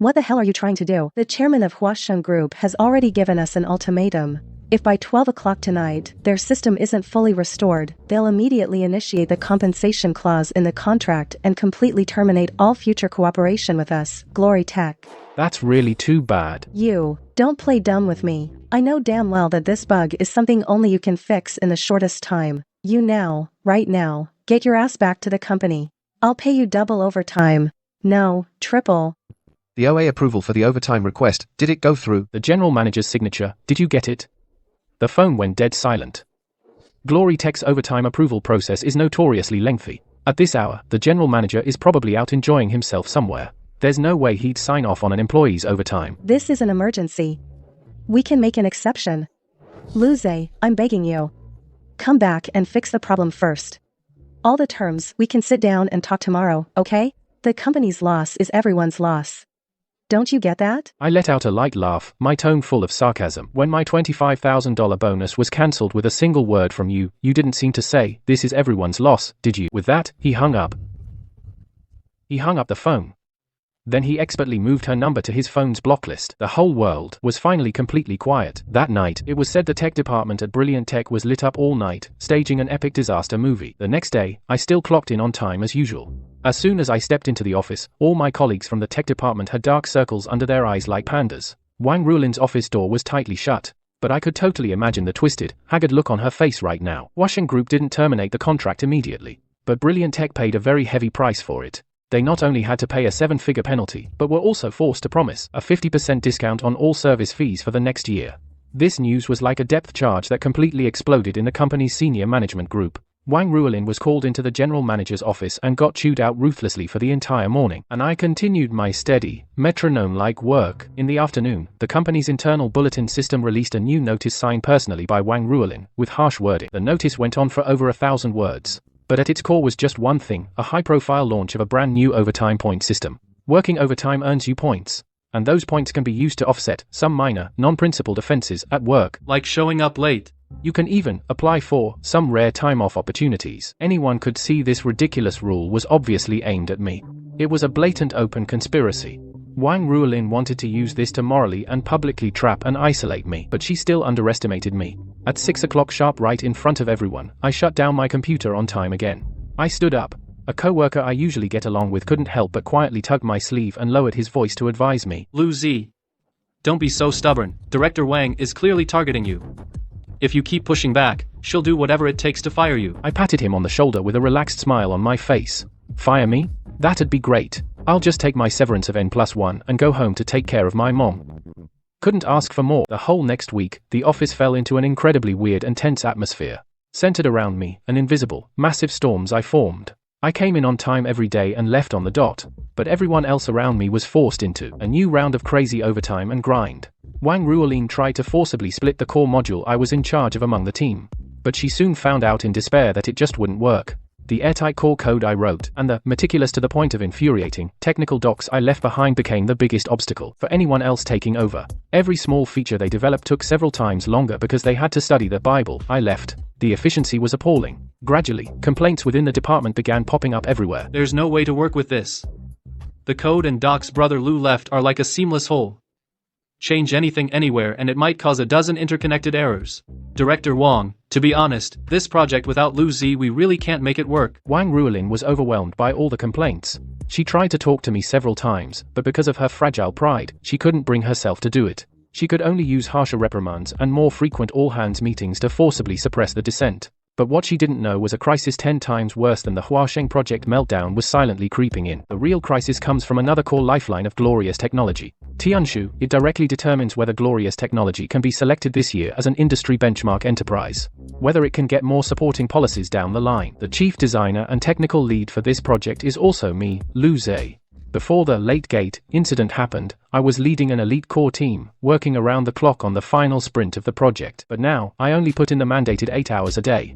What the hell are you trying to do? The chairman of Huasheng Group has already given us an ultimatum. If by 12 o'clock tonight, their system isn't fully restored, they'll immediately initiate the compensation clause in the contract and completely terminate all future cooperation with us, Glory Tech. That's really too bad. You, don't play dumb with me. I know damn well that this bug is something only you can fix in the shortest time. You now, right now, get your ass back to the company. I'll pay you double overtime. No, triple. The OA approval for the overtime request, did it go through? The general manager's signature, did you get it? The phone went dead silent. Glory Tech's overtime approval process is notoriously lengthy. At this hour, the general manager is probably out enjoying himself somewhere. There's no way he'd sign off on an employee's overtime. This is an emergency. We can make an exception. Luze, I'm begging you. Come back and fix the problem first. All the terms, we can sit down and talk tomorrow, okay? The company's loss is everyone's loss. Don't you get that? I let out a light laugh, my tone full of sarcasm. When my $25,000 bonus was cancelled with a single word from you, you didn't seem to say, "This is everyone's loss," did you? With that, he hung up. He hung up the phone. Then he expertly moved her number to his phone's block list. The whole world was finally completely quiet. That night, it was said the tech department at Brilliant Tech was lit up all night, staging an epic disaster movie. The next day, I still clocked in on time as usual. As soon as I stepped into the office, all my colleagues from the tech department had dark circles under their eyes like pandas. Wang Ruolin's office door was tightly shut, but I could totally imagine the twisted, haggard look on her face right now. Huasheng Group didn't terminate the contract immediately, but Brilliant Tech paid a very heavy price for it. They not only had to pay a 7-figure penalty, but were also forced to promise a 50% discount on all service fees for the next year. This news was like a depth charge that completely exploded in the company's senior management group. Wang Ruolin was called into the general manager's office and got chewed out ruthlessly for the entire morning, and I continued my steady, metronome-like work. In the afternoon, the company's internal bulletin system released a new notice signed personally by Wang Ruolin, with harsh wording. The notice went on for over 1,000 words. But at its core was just one thing, a high-profile launch of a brand new overtime point system. Working overtime earns you points, and those points can be used to offset some minor, non-principled offenses at work. Like showing up late. You can even apply for some rare time-off opportunities. Anyone could see this ridiculous rule was obviously aimed at me. It was a blatant open conspiracy. Wang Ruolin wanted to use this to morally and publicly trap and isolate me, but she still underestimated me. At 6 o'clock sharp, right in front of everyone, I shut down my computer on time again. I stood up. A co-worker I usually get along with couldn't help but quietly tug my sleeve and lowered his voice to advise me. Luze, don't be so stubborn. Director Wang is clearly targeting you. If you keep pushing back, she'll do whatever it takes to fire you. I patted him on the shoulder with a relaxed smile on my face. Fire me? That'd be great. I'll just take my severance of N+1 and go home to take care of my mom. Couldn't ask for more. The whole next week, the office fell into an incredibly weird and tense atmosphere. Centered around me, an invisible, massive storms I formed. I came in on time every day and left on the dot, but everyone else around me was forced into a new round of crazy overtime and grind. Wang Ruolin tried to forcibly split the core module I was in charge of among the team, but she soon found out in despair that it just wouldn't work. The airtight core code I wrote, and the, meticulous to the point of infuriating, technical docs I left behind became the biggest obstacle for anyone else taking over. Every small feature they developed took several times longer because they had to study the Bible I left. The efficiency was appalling. Gradually, complaints within the department began popping up everywhere. There's no way to work with this. The code and docs brother Lu left are like a seamless whole. Change anything anywhere and it might cause a dozen interconnected errors. Director Wang, to be honest, this project without Luze we really can't make it work. Wang Ruolin was overwhelmed by all the complaints. She tried to talk to me several times, but because of her fragile pride, she couldn't bring herself to do it. She could only use harsher reprimands and more frequent all-hands meetings to forcibly suppress the dissent. But what she didn't know was a crisis 10 times worse than the Huasheng project meltdown was silently creeping in. The real crisis comes from another core lifeline of Glorious Technology. Tianshu. It directly determines whether Glorious Technology can be selected this year as an industry benchmark enterprise. Whether it can get more supporting policies down the line. The chief designer and technical lead for this project is also me, Luze. Before the late gate incident happened, I was leading an elite core team, working around the clock on the final sprint of the project. But now, I only put in the mandated 8 hours a day.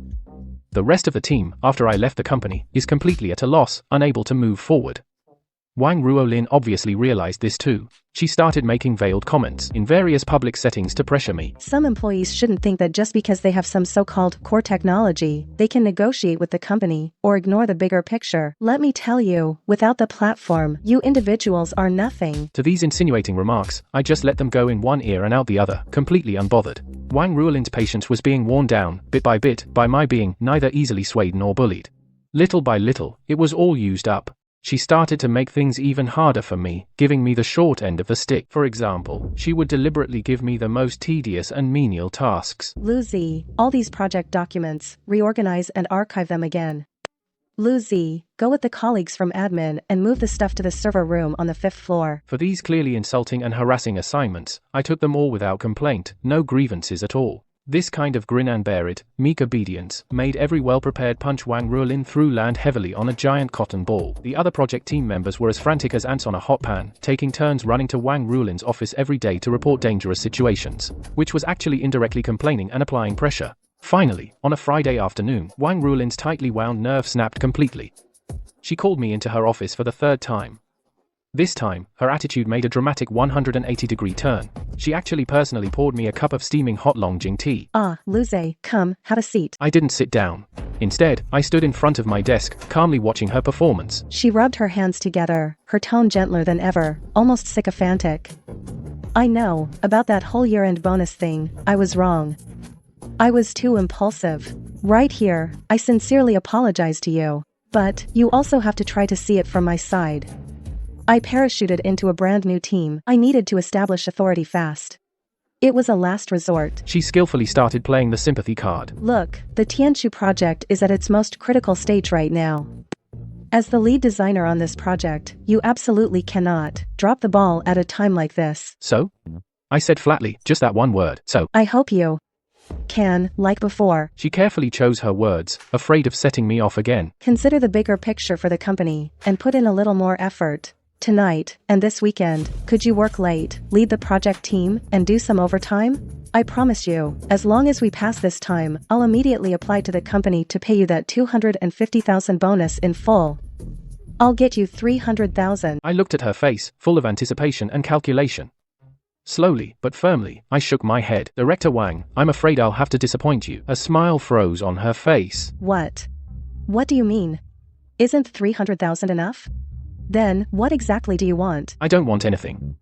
The rest of the team, after I left the company, is completely at a loss, unable to move forward. Wang Ruolin obviously realized this too. She started making veiled comments in various public settings to pressure me. Some employees shouldn't think that just because they have some so-called core technology, they can negotiate with the company or ignore the bigger picture. Let me tell you, without the platform, you individuals are nothing. To these insinuating remarks, I just let them go in one ear and out the other, completely unbothered. Wang Ruolin's patience was being worn down, bit by my being neither easily swayed nor bullied. Little by little, it was all used up. She started to make things even harder for me, giving me the short end of the stick. For example, she would deliberately give me the most tedious and menial tasks. Lucy, all these project documents, reorganize and archive them again. Lucy, go with the colleagues from admin and move the stuff to the server room on the 5th floor. For these clearly insulting and harassing assignments, I took them all without complaint, no grievances at all. This kind of grin and bear it, meek obedience, made every well-prepared punch Wang Ruolin threw land heavily on a giant cotton ball. The other project team members were as frantic as ants on a hot pan, taking turns running to Wang Ruolin's office every day to report dangerous situations, which was actually indirectly complaining and applying pressure. Finally, on a Friday afternoon, Wang Ruolin's tightly wound nerve snapped completely. She called me into her office for the 3rd time. This time, her attitude made a dramatic 180-degree turn. She actually personally poured me a cup of steaming hot Longjing tea. Lucy, come, have a seat. I didn't sit down. Instead, I stood in front of my desk, calmly watching her performance. She rubbed her hands together, her tone gentler than ever, almost sycophantic. I know, about that whole year-end bonus thing, I was wrong. I was too impulsive. Right here, I sincerely apologize to you. But, you also have to try to see it from my side. I parachuted into a brand new team. I needed to establish authority fast. It was a last resort. She skillfully started playing the sympathy card. Look, the Tianshu project is at its most critical stage right now. As the lead designer on this project, you absolutely cannot drop the ball at a time like this. So? I said flatly, just that one word, so. I hope you can, like before. She carefully chose her words, afraid of setting me off again. Consider the bigger picture for the company, and put in a little more effort. Tonight, and this weekend, could you work late, lead the project team, and do some overtime? I promise you, as long as we pass this time, I'll immediately apply to the company to pay you that 250,000 bonus in full. I'll get you 300,000. I looked at her face, full of anticipation and calculation. Slowly, but firmly, I shook my head. Director Wang, I'm afraid I'll have to disappoint you. A smile froze on her face. What? What do you mean? Isn't 300,000 enough? Then, what exactly do you want? I don't want anything.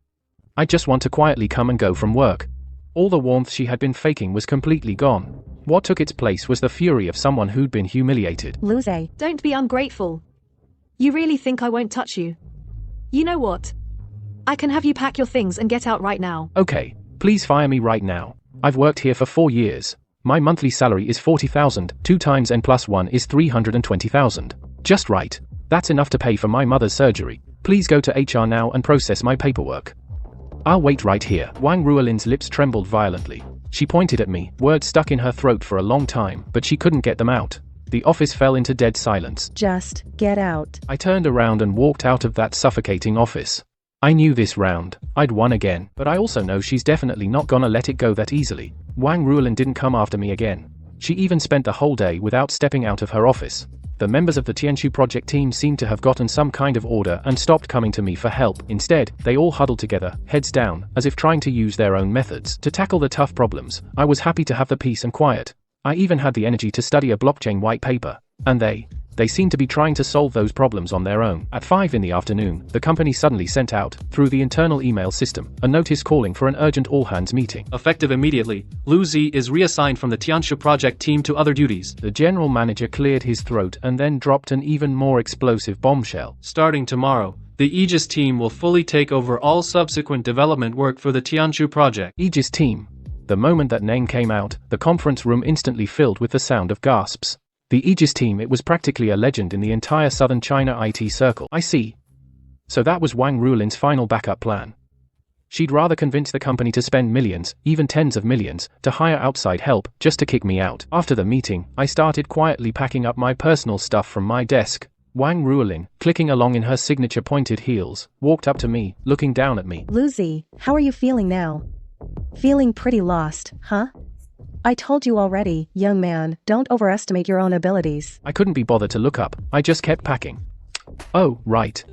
I just want to quietly come and go from work. All the warmth she had been faking was completely gone. What took its place was the fury of someone who'd been humiliated. Lucy. Don't be ungrateful. You really think I won't touch you? You know what? I can have you pack your things and get out right now. Okay, please fire me right now. I've worked here for 4 years. My monthly salary is 40,000, 2 times n plus 1 is 320,000. Just right. That's enough to pay for my mother's surgery. Please go to HR now and process my paperwork. I'll wait right here. Wang Ruolin's lips trembled violently. She pointed at me, words stuck in her throat for a long time, but she couldn't get them out. The office fell into dead silence. Just get out. I turned around and walked out of that suffocating office. I knew this round, I'd won again, but I also know she's definitely not gonna let it go that easily. Wang Ruolin didn't come after me again. She even spent the whole day without stepping out of her office. The members of the Tianshu project team seemed to have gotten some kind of order and stopped coming to me for help. Instead, they all huddled together, heads down, as if trying to use their own methods to tackle the tough problems. I was happy to have the peace and quiet. I even had the energy to study a blockchain white paper. And they seemed to be trying to solve those problems on their own. At 5 in the afternoon, the company suddenly sent out, through the internal email system, a notice calling for an urgent all-hands meeting. Effective immediately, Lu Zi is reassigned from the Tianshu project team to other duties. The general manager cleared his throat and then dropped an even more explosive bombshell. Starting tomorrow, the Aegis team will fully take over all subsequent development work for the Tianshu project. Aegis team. The moment that name came out, the conference room instantly filled with the sound of gasps. The Aegis team, it was practically a legend in the entire southern China IT circle. I see. So that was Wang Ruolin's final backup plan. She'd rather convince the company to spend millions, even tens of millions, to hire outside help, just to kick me out. After the meeting, I started quietly packing up my personal stuff from my desk. Wang Ruolin, clicking along in her signature pointed heels, walked up to me, looking down at me. Lucy, how are you feeling now? Feeling pretty lost, huh? I told you already, young man, don't overestimate your own abilities. I couldn't be bothered to look up, I just kept packing. Oh, right.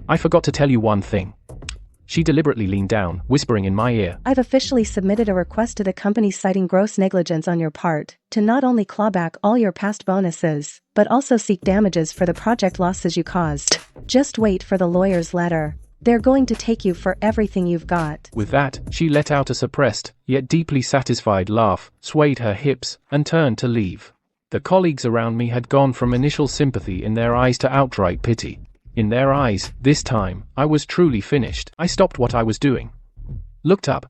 I forgot to tell you one thing. She deliberately leaned down, whispering in my ear. I've officially submitted a request to the company citing gross negligence on your part, to not only claw back all your past bonuses, but also seek damages for the project losses you caused. Just wait for the lawyer's letter. They're going to take you for everything you've got. With that, she let out a suppressed, yet deeply satisfied laugh, swayed her hips, and turned to leave. The colleagues around me had gone from initial sympathy in their eyes to outright pity. In their eyes, this time, I was truly finished. I stopped what I was doing. Looked up.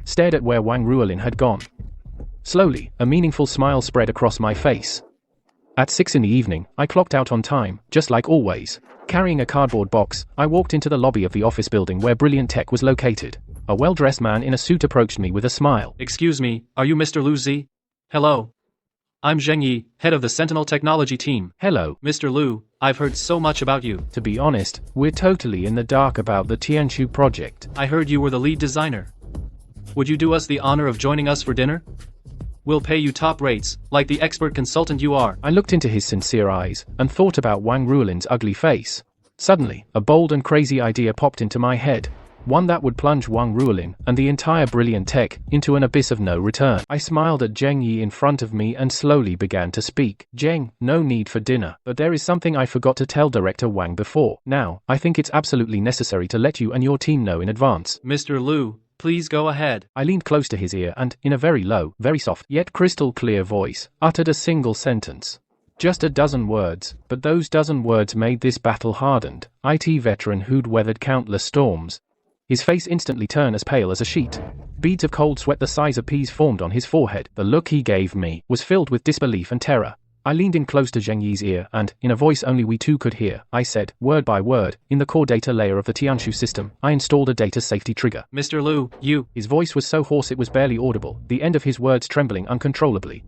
Stared at where Wang Ruolin had gone. Slowly, a meaningful smile spread across my face. At 6 in the evening, I clocked out on time, just like always. Carrying a cardboard box, I walked into the lobby of the office building where Brilliant Tech was located. A well-dressed man in a suit approached me with a smile. Excuse me, are you Mr. Lu Zi? Hello. I'm Zheng Yi, head of the Sentinel Technology team. Hello. Mr. Lu, I've heard so much about you. To be honest, we're totally in the dark about the Tianshu project. I heard you were the lead designer. Would you do us the honor of joining us for dinner? We'll pay you top rates, like the expert consultant you are. I looked into his sincere eyes, and thought about Wang Ruolin's ugly face. Suddenly, a bold and crazy idea popped into my head. One that would plunge Wang Ruolin and the entire Brilliant Tech into an abyss of no return. I smiled at Zheng Yi in front of me and slowly began to speak. Zheng, no need for dinner, but there is something I forgot to tell Director Wang before. Now, I think it's absolutely necessary to let you and your team know in advance. Mr. Lu, please go ahead. I leaned close to his ear and, in a very low, very soft, yet crystal clear voice, uttered a single sentence. Just a dozen words, but those dozen words made this battle-hardened, IT veteran who'd weathered countless storms. His face instantly turned as pale as a sheet. Beads of cold sweat the size of peas formed on his forehead. The look he gave me was filled with disbelief and terror. I leaned in close to Zheng Yi's ear and, in a voice only we two could hear, I said, word by word, in the core data layer of the Tianshu system, I installed a data safety trigger. Mr. Lu, you... His voice was so hoarse it was barely audible, the end of his words trembling uncontrollably.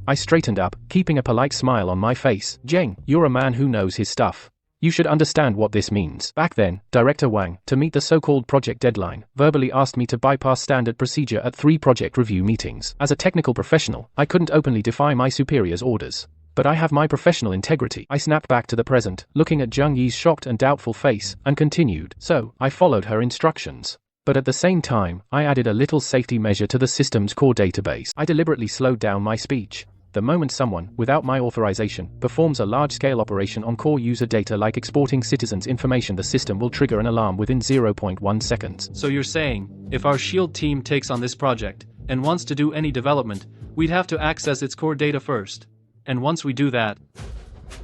I straightened up, keeping a polite smile on my face. Zheng, you're a man who knows his stuff. You should understand what this means. Back then, Director Wang, to meet the so-called project deadline, verbally asked me to bypass standard procedure at 3 project review meetings. As a technical professional, I couldn't openly defy my superior's orders. But I have my professional integrity. I snapped back to the present, looking at Zheng Yi's shocked and doubtful face, and continued. So, I followed her instructions. But at the same time, I added a little safety measure to the system's core database. I deliberately slowed down my speech. The moment someone, without my authorization, performs a large-scale operation on core user data like exporting citizens' information, the system will trigger an alarm within 0.1 seconds. So you're saying, if our SHIELD team takes on this project, and wants to do any development, we'd have to access its core data first. And once we do that...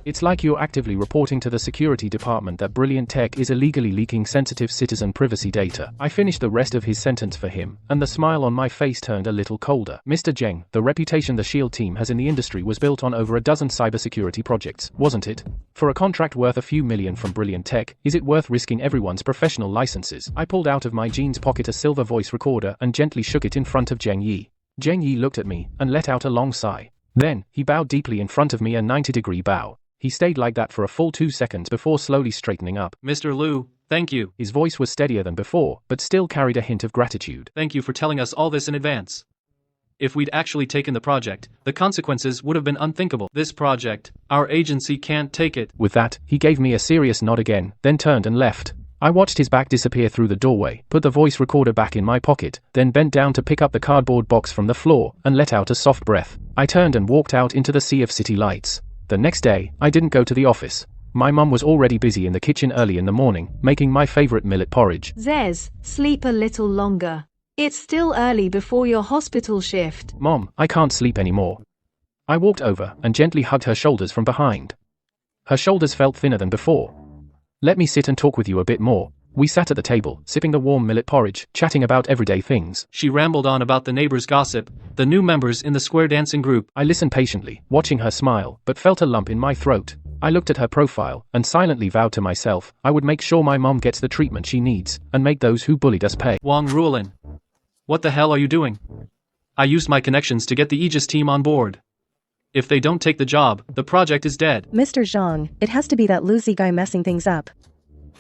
It's like you're actively reporting to the security department that Brilliant Tech is illegally leaking sensitive citizen privacy data. I finished the rest of his sentence for him, and the smile on my face turned a little colder. Mr. Zheng, the reputation the SHIELD team has in the industry was built on over a dozen cybersecurity projects, wasn't it? For a contract worth a few million from Brilliant Tech, is it worth risking everyone's professional licenses? I pulled out of my jeans pocket a silver voice recorder and gently shook it in front of Zheng Yi. Zheng Yi looked at me, and let out a long sigh. Then, he bowed deeply in front of me, a 90-degree bow. He stayed like that for a full 2 seconds before slowly straightening up. Mr. Lu, thank you. His voice was steadier than before, but still carried a hint of gratitude. Thank you for telling us all this in advance. If we'd actually taken the project, the consequences would have been unthinkable. This project, our agency can't take it. With that, he gave me a serious nod again, then turned and left. I watched his back disappear through the doorway, put the voice recorder back in my pocket, then bent down to pick up the cardboard box from the floor, and let out a soft breath. I turned and walked out into the sea of city lights. The next day, I didn't go to the office. My mum was already busy in the kitchen early in the morning, making my favorite millet porridge. Zez, sleep a little longer. It's still early before your hospital shift. Mom, I can't sleep anymore. I walked over and gently hugged her shoulders from behind. Her shoulders felt thinner than before. Let me sit and talk with you a bit more. We sat at the table, sipping the warm millet porridge, chatting about everyday things. She rambled on about the neighbors' gossip, the new members in the square dancing group. I listened patiently, watching her smile, but felt a lump in my throat. I looked at her profile, and silently vowed to myself, I would make sure my mom gets the treatment she needs, and make those who bullied us pay. Wang Ruolin. What the hell are you doing? I used my connections to get the Aegis team on board. If they don't take the job, the project is dead. Mr. Zhang, it has to be that Lu Zi guy messing things up.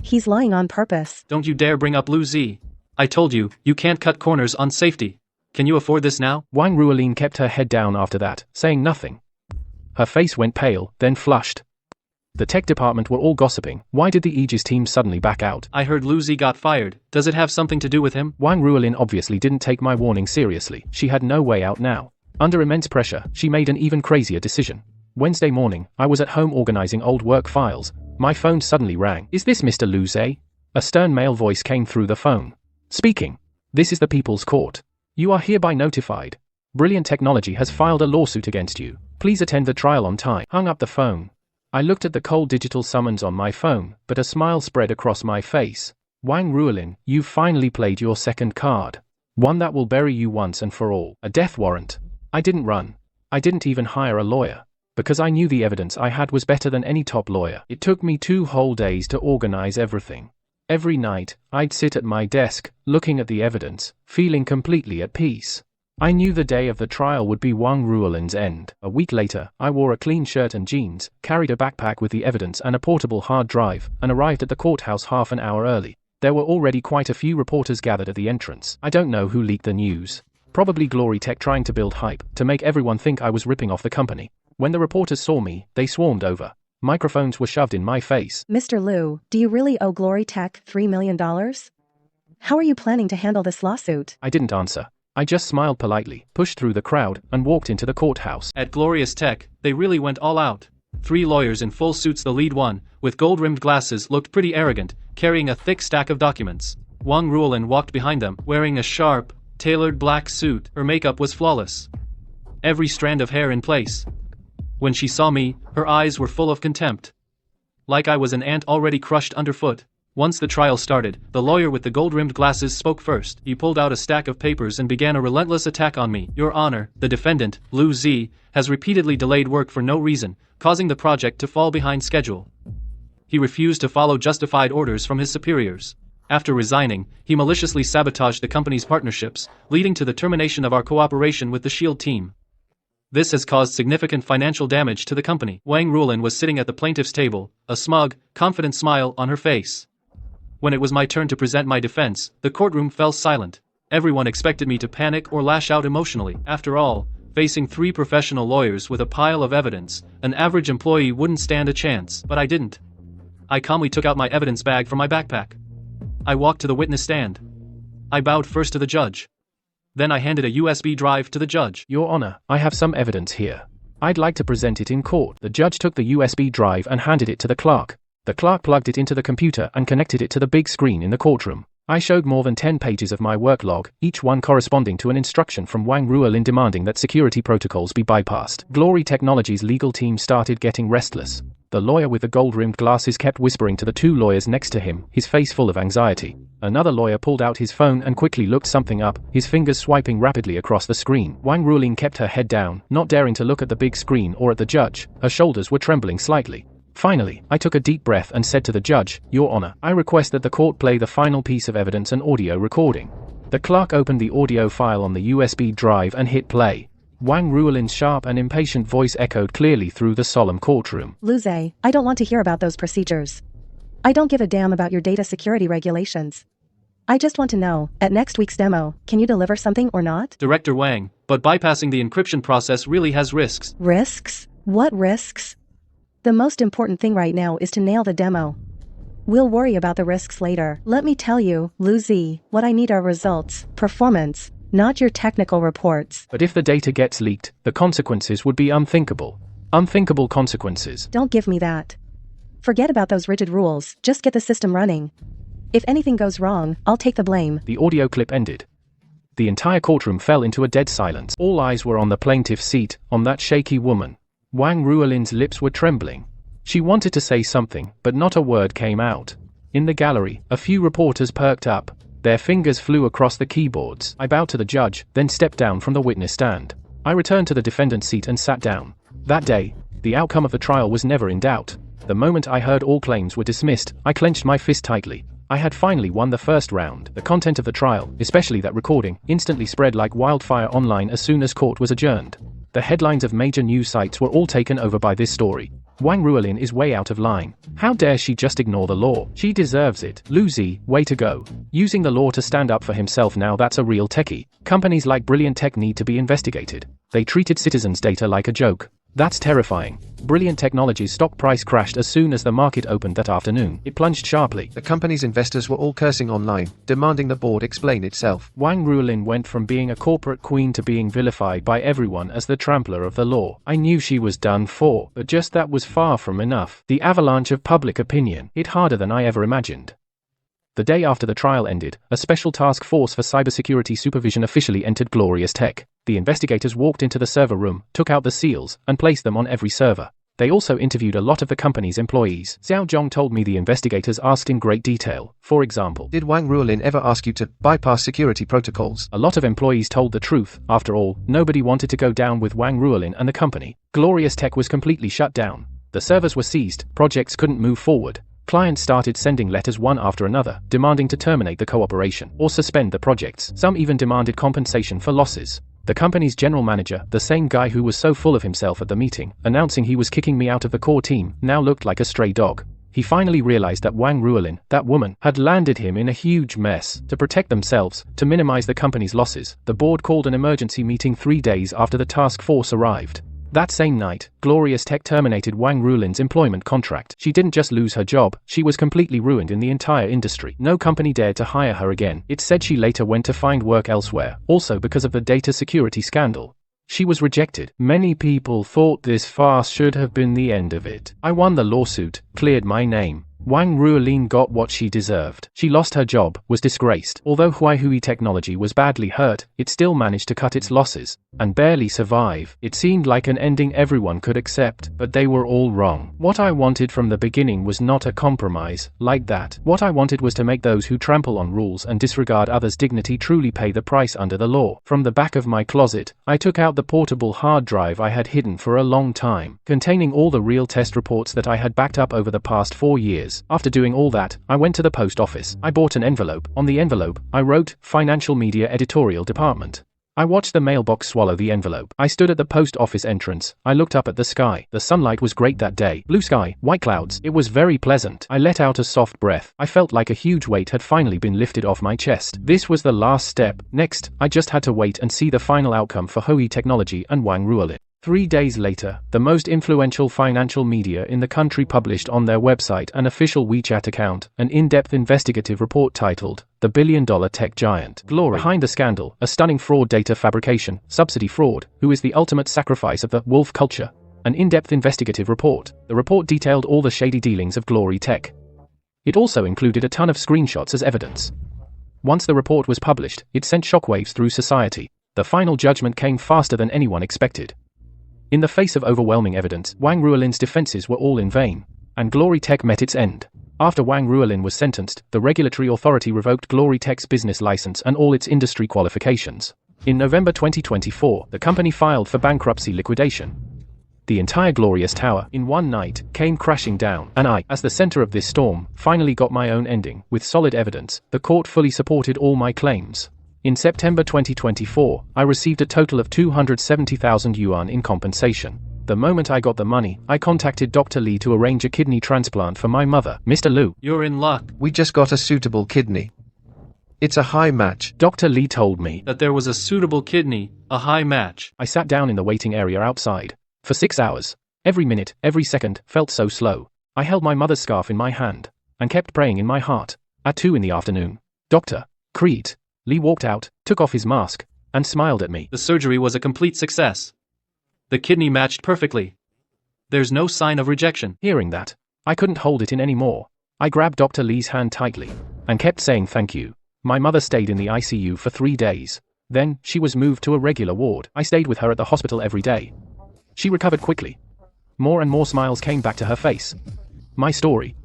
He's lying on purpose. Don't you dare bring up Lu Zi. I told you, you can't cut corners on safety. Can you afford this now? Wang Ruolin kept her head down after that, saying nothing. Her face went pale, then flushed. The tech department were all gossiping. Why did the Aegis team suddenly back out? I heard Lu Zi got fired. Does it have something to do with him? Wang Ruolin obviously didn't take my warning seriously. She had no way out now. Under immense pressure, she made an even crazier decision. Wednesday morning, I was at home organizing old work files. My phone suddenly rang. Is this Mr. Lu Zi? A stern male voice came through the phone. Speaking. This is the People's Court. You are hereby notified. Brilliant Technology has filed a lawsuit against you. Please attend the trial on time. Hung up the phone. I looked at the cold digital summons on my phone, but a smile spread across my face. Wang Ruolin, you've finally played your second card. One that will bury you once and for all. A death warrant. I didn't run. I didn't even hire a lawyer. Because I knew the evidence I had was better than any top lawyer. It took me 2 whole days to organize everything. Every night, I'd sit at my desk, looking at the evidence, feeling completely at peace. I knew the day of the trial would be Wang Ruolin's end. A week later, I wore a clean shirt and jeans, carried a backpack with the evidence and a portable hard drive, and arrived at the courthouse half an hour early. There were already quite a few reporters gathered at the entrance. I don't know who leaked the news. Probably Glory Tech trying to build hype, to make everyone think I was ripping off the company. When the reporters saw me, they swarmed over. Microphones were shoved in my face. Mr. Liu, do you really owe Glory Tech $3 million? How are you planning to handle this lawsuit? I didn't answer. I just smiled politely, pushed through the crowd, and walked into the courthouse. At Glorious Tech, they really went all out. 3 lawyers in full suits. The lead one, with gold-rimmed glasses, looked pretty arrogant, carrying a thick stack of documents. Wang Ruolin walked behind them, wearing a sharp, tailored black suit. Her makeup was flawless. Every strand of hair in place. When she saw me, her eyes were full of contempt. Like I was an ant already crushed underfoot. Once the trial started, the lawyer with the gold-rimmed glasses spoke first. He pulled out a stack of papers and began a relentless attack on me. Your Honor, the defendant, Lu Zi, has repeatedly delayed work for no reason, causing the project to fall behind schedule. He refused to follow justified orders from his superiors. After resigning, he maliciously sabotaged the company's partnerships, leading to the termination of our cooperation with the SHIELD team. This has caused significant financial damage to the company. Wang Ruolin was sitting at the plaintiff's table, a smug, confident smile on her face. When it was my turn to present my defense, the courtroom fell silent. Everyone expected me to panic or lash out emotionally. After all, facing 3 professional lawyers with a pile of evidence, an average employee wouldn't stand a chance. But I didn't. I calmly took out my evidence bag from my backpack. I walked to the witness stand. I bowed first to the judge. Then I handed a USB drive to the judge. Your Honor, I have some evidence here. I'd like to present it in court. The judge took the USB drive and handed it to the clerk. The clerk plugged it into the computer and connected it to the big screen in the courtroom. I showed more than 10 pages of my work log, each one corresponding to an instruction from Wang Ruolin demanding that security protocols be bypassed. Glory Technology's legal team started getting restless. The lawyer with the gold-rimmed glasses kept whispering to the 2 lawyers next to him, his face full of anxiety. Another lawyer pulled out his phone and quickly looked something up, his fingers swiping rapidly across the screen. Wang Ruolin kept her head down, not daring to look at the big screen or at the judge. Her shoulders were trembling slightly. Finally, I took a deep breath and said to the judge, Your Honor, I request that the court play the final piece of evidence, an audio recording. The clerk opened the audio file on the USB drive and hit play. Wang Ruolin's sharp and impatient voice echoed clearly through the solemn courtroom. Lu Zi, I don't want to hear about those procedures. I don't give a damn about your data security regulations. I just want to know, at next week's demo, can you deliver something or not? Director Wang, but bypassing the encryption process really has risks. Risks? What risks? The most important thing right now is to nail the demo. We'll worry about the risks later. Let me tell you, Lu Zi, what I need are results, performance, not your technical reports. But if the data gets leaked, the consequences would be unthinkable. Unthinkable consequences. Don't give me that. Forget about those rigid rules, just get the system running. If anything goes wrong, I'll take the blame. The audio clip ended. The entire courtroom fell into a dead silence. All eyes were on the plaintiff's seat, on that shaky woman. Wang Ruolin's lips were trembling. She wanted to say something, but not a word came out. In the gallery, a few reporters perked up. Their fingers flew across the keyboards. I bowed to the judge, then stepped down from the witness stand. I returned to the defendant's seat and sat down. That day, the outcome of the trial was never in doubt. The moment I heard all claims were dismissed, I clenched my fist tightly. I had finally won the first round. The content of the trial, especially that recording, instantly spread like wildfire online as soon as court was adjourned. The headlines of major news sites were all taken over by this story. Wang Ruolin is way out of line. How dare she just ignore the law? She deserves it. Lu Zi, way to go. Using the law to stand up for himself, now that's a real techie. Companies like Brilliant Tech need to be investigated. They treated citizens' data like a joke. That's terrifying. Brilliant Technologies' stock price crashed as soon as the market opened that afternoon. It plunged sharply. The company's investors were all cursing online, demanding the board explain itself. Wang Ruolin went from being a corporate queen to being vilified by everyone as the trampler of the law. I knew she was done for, but just that was far from enough. The avalanche of public opinion hit harder than I ever imagined. The day after the trial ended, a special task force for cybersecurity supervision officially entered Glorious Tech. The investigators walked into the server room, took out the seals, and placed them on every server. They also interviewed a lot of the company's employees. Xiao Zhong told me the investigators asked in great detail. For example, did Wang Ruolin ever ask you to bypass security protocols? A lot of employees told the truth. After all, nobody wanted to go down with Wang Ruolin and the company. Glorious Tech was completely shut down. The servers were seized, projects couldn't move forward. Clients started sending letters one after another, demanding to terminate the cooperation or suspend the projects. Some even demanded compensation for losses. The company's general manager, the same guy who was so full of himself at the meeting, announcing he was kicking me out of the core team, now looked like a stray dog. He finally realized that Wang Ruolin, that woman, had landed him in a huge mess. To protect themselves, to minimize the company's losses, the board called an emergency meeting 3 days after the task force arrived. That same night, Glorious Tech terminated Wang Ruolin's employment contract. She didn't just lose her job, she was completely ruined in the entire industry. No company dared to hire her again. It's said she later went to find work elsewhere, also because of the data security scandal. She was rejected. Many people thought this farce should have been the end of it. I won the lawsuit, cleared my name. Wang Ruolin got what she deserved. She lost her job, was disgraced. Although Huihui Technology was badly hurt, it still managed to cut its losses and barely survive. It seemed like an ending everyone could accept, but they were all wrong. What I wanted from the beginning was not a compromise like that. What I wanted was to make those who trample on rules and disregard others' dignity truly pay the price under the law. From the back of my closet, I took out the portable hard drive I had hidden for a long time, containing all the real test reports that I had backed up over the past 4 years. After doing all that, I went to the post office. I bought an envelope. On the envelope, I wrote, Financial Media Editorial Department. I watched the mailbox swallow the envelope. I stood at the post office entrance. I looked up at the sky. The sunlight was great that day. Blue sky, white clouds. It was very pleasant. I let out a soft breath. I felt like a huge weight had finally been lifted off my chest. This was the last step. Next, I just had to wait and see the final outcome for Huihui Technology and Wang Ruolin. 3 days later, the most influential financial media in the country published on their website an official WeChat account, an in-depth investigative report titled, The Billion-Dollar Tech Giant. Glory. Behind the scandal, a stunning fraud data fabrication, subsidy fraud, who is the ultimate sacrifice of the wolf culture. An in-depth investigative report. The report detailed all the shady dealings of Glory Tech. It also included a ton of screenshots as evidence. Once the report was published, it sent shockwaves through society. The final judgment came faster than anyone expected. In the face of overwhelming evidence, Wang Ruolin's defenses were all in vain, and Glory Tech met its end. After Wang Ruolin was sentenced, the regulatory authority revoked Glory Tech's business license and all its industry qualifications. In November 2024, the company filed for bankruptcy liquidation. The entire Glorious Tower, in one night, came crashing down, and I, as the center of this storm, finally got my own ending. With solid evidence, the court fully supported all my claims. In September 2024, I received a total of 270,000 yuan in compensation. The moment I got the money, I contacted Dr. Li to arrange a kidney transplant for my mother. Mr. Lu, You're in luck. We just got a suitable kidney. It's a high match. Dr. Li told me That there was a suitable kidney, a high match. I sat down in the waiting area outside. For 6 hours. Every minute, every second, felt so slow. I held my mother's scarf in my hand, and kept praying in my heart. At 2 in the afternoon, Dr. Creed Li walked out, took off his mask, and smiled at me. The surgery was a complete success. The kidney matched perfectly. There's no sign of rejection. Hearing that, I couldn't hold it in anymore. I grabbed Dr. Li's hand tightly, and kept saying thank you. My mother stayed in the ICU for 3 days. Then, she was moved to a regular ward. I stayed with her at the hospital every day. She recovered quickly. More and more smiles came back to her face. My story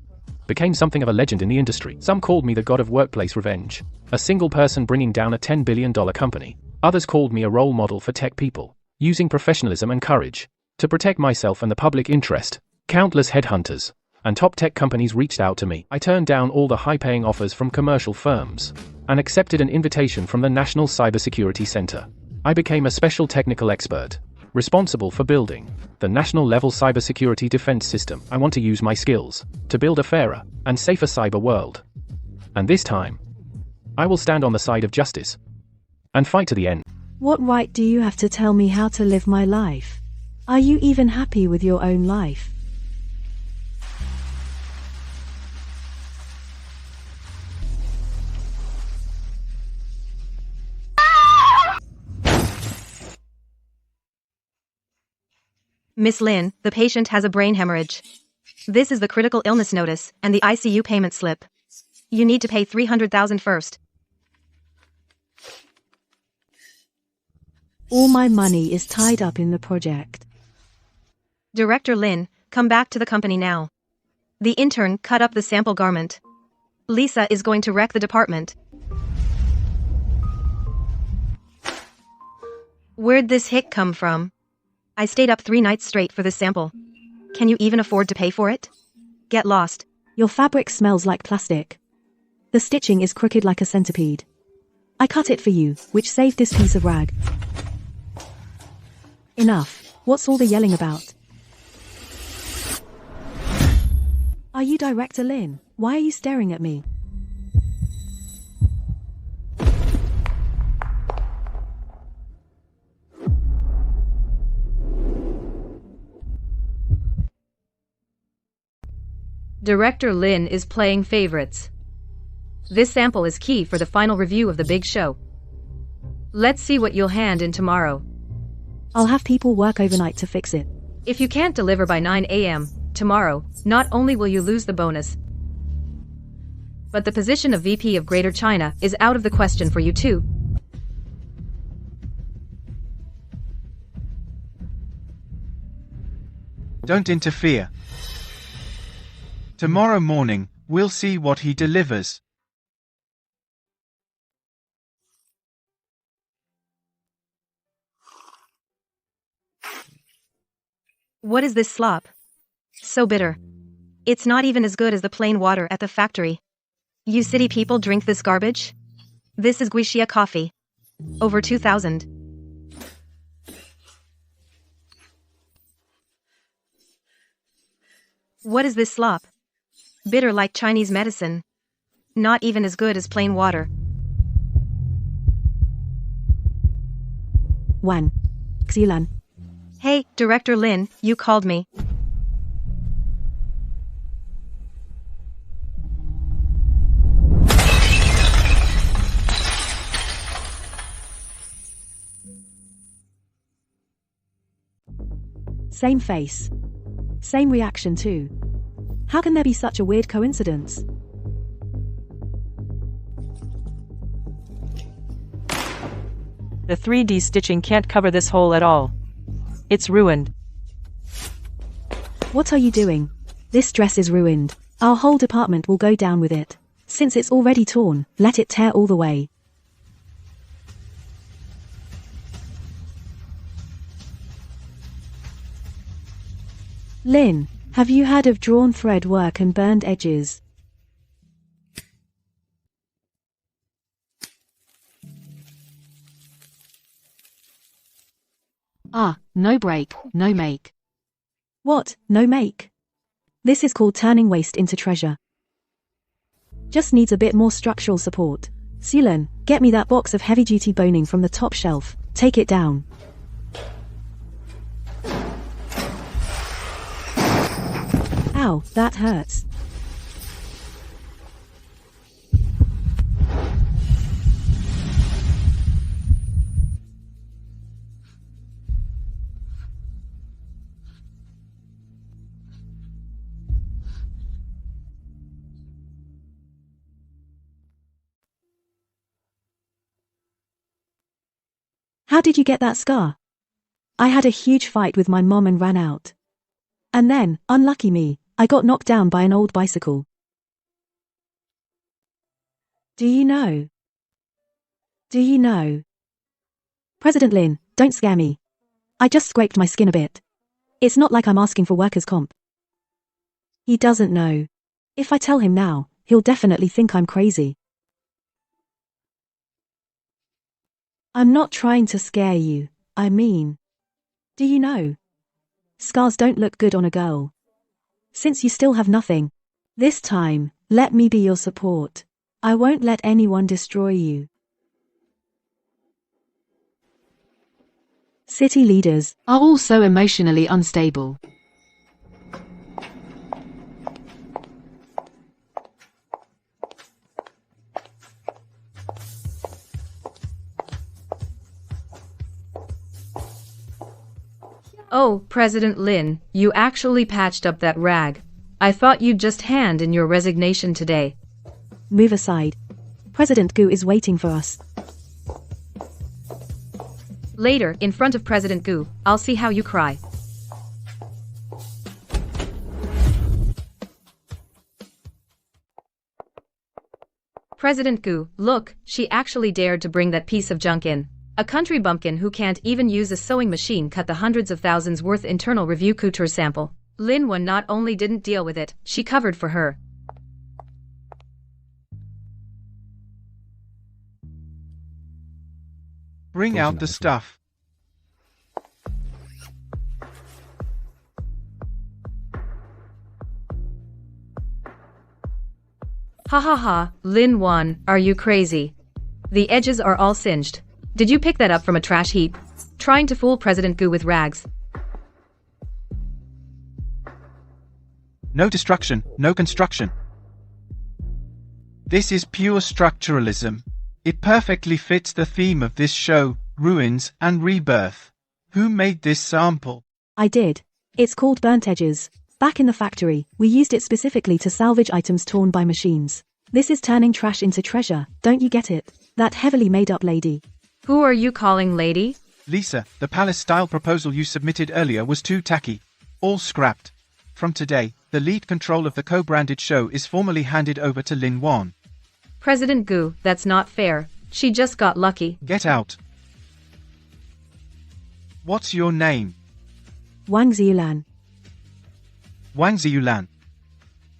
became something of a legend in the industry. Some called me the god of workplace revenge, a single person bringing down a $10 billion company. Others called me a role model for tech people, using professionalism and courage to protect myself and the public interest. Countless headhunters and top tech companies reached out to me. I turned down all the high-paying offers from commercial firms and accepted an invitation from the National Cybersecurity Center. I became a special technical expert, responsible for building the national-level cybersecurity defense system. I want to use my skills to build a fairer and safer cyber world. And this time, I will stand on the side of justice and fight to the end. What right do you have to tell me how to live my life? Are you even happy with your own life? Miss Lin, the patient has a brain hemorrhage. This is the critical illness notice and the ICU payment slip. You need to pay 300,000 first. All my money is tied up in the project. Director Lin, come back to the company now. The intern cut up the sample garment. Lisa is going to wreck the department. Where'd this hick come from? I stayed up 3 nights straight for this sample. Can you even afford to pay for it? Get lost. Your fabric smells like plastic. The stitching is crooked like a centipede. I cut it for you, which saved this piece of rag. Enough. What's all the yelling about? Are you Director Lin? Why are you staring at me? Director Lin is playing favorites. This sample is key for the final review of the big show. Let's see what you'll hand in tomorrow. I'll have people work overnight to fix it. If you can't deliver by 9 a.m. tomorrow, not only will you lose the bonus, but the position of VP of Greater China is out of the question for you too. Don't interfere. Tomorrow morning, we'll see what he delivers. What is this slop? So bitter. It's not even as good as the plain water at the factory. You city people drink this garbage? This is Guixia coffee. Over 2,000. What is this slop? Bitter like Chinese medicine. Not even as good as plain water. Wan. Xilan. Hey, Director Lin, you called me. Same face. Same reaction too. How can there be such a weird coincidence? The 3D stitching can't cover this hole at all. It's ruined. What are you doing? This dress is ruined. Our whole department will go down with it. Since it's already torn, let it tear all the way. Lin, have you heard of drawn thread work and burned edges? Ah, no break, no make. What, no make? This is called turning waste into treasure. Just needs a bit more structural support. Silan, get me that box of heavy-duty boning from the top shelf. Take it down. Ow, that hurts. How did you get that scar? I had a huge fight with my mom and ran out. And then, unlucky me, I got knocked down by an old bicycle. Do you know? Do you know? President Lin, don't scare me. I just scraped my skin a bit. It's not like I'm asking for workers' comp. He doesn't know. If I tell him now, he'll definitely think I'm crazy. I'm not trying to scare you, I mean. Do you know? Scars don't look good on a girl. Since you still have nothing, this time, let me be your support. I won't let anyone destroy you. City leaders are all so emotionally unstable. Oh, President Lin, you actually patched up that rag. I thought you'd just hand in your resignation today. move aside. President Gu is waiting for us. Later, in front of President Gu, I'll see how you cry. President Gu, look, she actually dared to bring that piece of junk in. A country bumpkin who can't even use a sewing machine cut the hundreds of thousands worth internal review couture sample. Lin Wen not only didn't deal with it, she covered for her. Bring out the stuff. Ha ha ha, Lin Wan, are you crazy? The edges are all singed. Did you pick that up from a trash heap? Trying to fool President Gu with rags. No destruction, no construction. This is pure structuralism. It perfectly fits the theme of this show, ruins and rebirth. Who made this sample? I did. It's called Burnt Edges. Back in the factory, we used it specifically to salvage items torn by machines. This is turning trash into treasure, don't you get it? That heavily made up lady. Who are you calling lady? Lisa, the palace-style proposal you submitted earlier was too tacky. All scrapped. From today, the lead control of the co-branded show is formally handed over to Lin Wan. President Gu, that's not fair. She just got lucky. Get out. What's your name? Wang Ziyulan. Wang Ziyulan.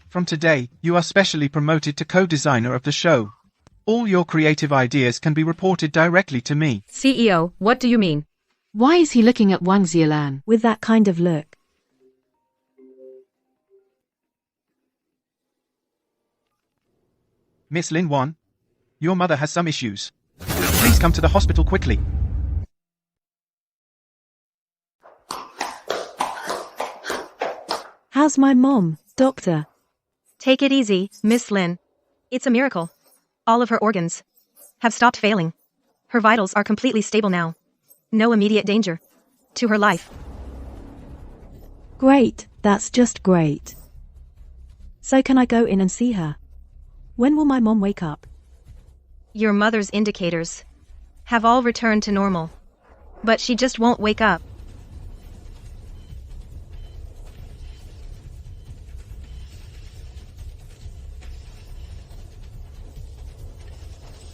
From today, you are specially promoted to co-designer of the show. All your creative ideas can be reported directly to me. CEO, what do you mean? Why is he looking at Wang Ziyulan with that kind of look? Miss Lin Wan, your mother has some issues. Please come to the hospital quickly. How's my mom, doctor? Take it easy, Miss Lin. It's a miracle. All of her organs have stopped failing. Her vitals are completely stable now. No immediate danger to her life. Great, that's just great. So can I go in and see her? When will my mom wake up? Your mother's indicators have all returned to normal. But she just won't wake up.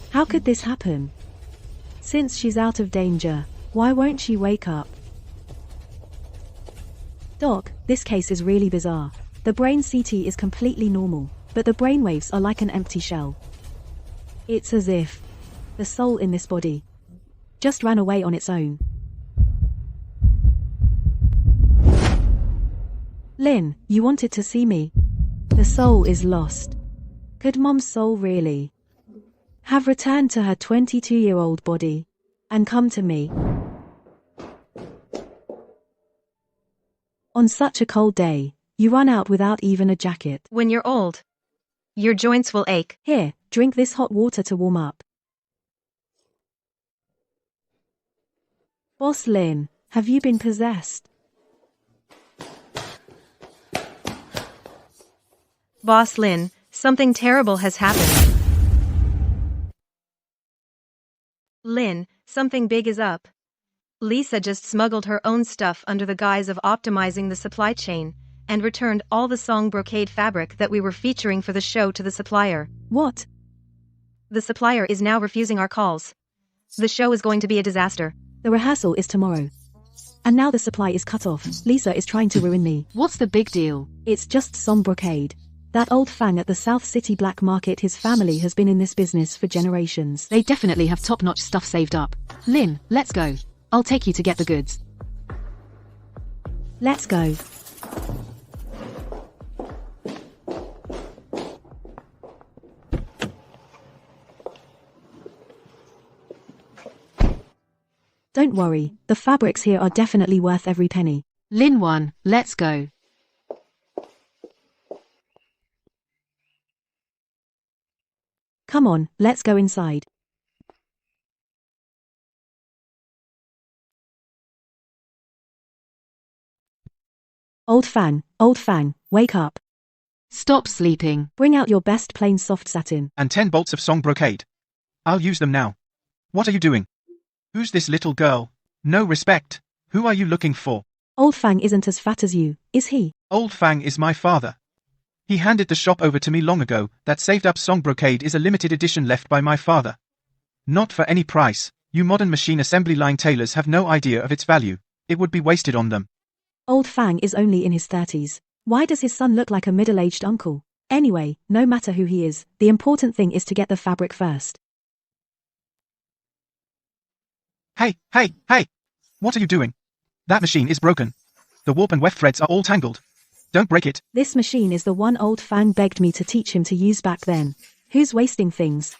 How could this happen? Since she's out of danger, why won't she wake up? Doc, this case is really bizarre. The brain CT is completely normal, but the brainwaves are like an empty shell. It's as if the soul in this body just ran away on its own. Lin, you wanted to see me. The soul is lost. Could Mom's soul really have returned to her 22-year-old body and come to me? On such a cold day, you run out without even a jacket. When you're old, your joints will ache. Here, drink this hot water to warm up. Boss Lin, have you been possessed? Boss Lin, something terrible has happened. Lin, something big is up. Lisa just smuggled her own stuff under the guise of optimizing the supply chain, and returned all the song brocade fabric that we were featuring for the show to the supplier. What? The supplier is now refusing our calls. The show is going to be a disaster. The rehearsal is tomorrow. And now the supply is cut off. Lisa is trying to ruin me. What's the big deal? It's just some brocade. That old fang at the South City black market, his family has been in this business for generations. They definitely have top-notch stuff saved up. Lin, let's go. I'll take you to get the goods. Let's go. Don't worry, the fabrics here are definitely worth every penny. Lin Wan, let's go. Come on, let's go inside. Old Fang, wake up. Stop sleeping. Bring out your best plain soft satin. And 10 bolts of song brocade. I'll use them now. What are you doing? Who's this little girl? No respect. Who are you looking for? Old Fang isn't as fat as you, is he? Old Fang is my father. He handed the shop over to me long ago. That saved up song brocade is a limited edition left by my father. Not for any price. You modern machine assembly line tailors have no idea of its value. It would be wasted on them. Old Fang is only in his 30s. Why does his son look like a middle-aged uncle? Anyway, no matter who he is, the important thing is to get the fabric first. Hey! What are you doing? That machine is broken. The warp and weft threads are all tangled. Don't break it. This machine is the one Old Fang begged me to teach him to use back then. Who's wasting things?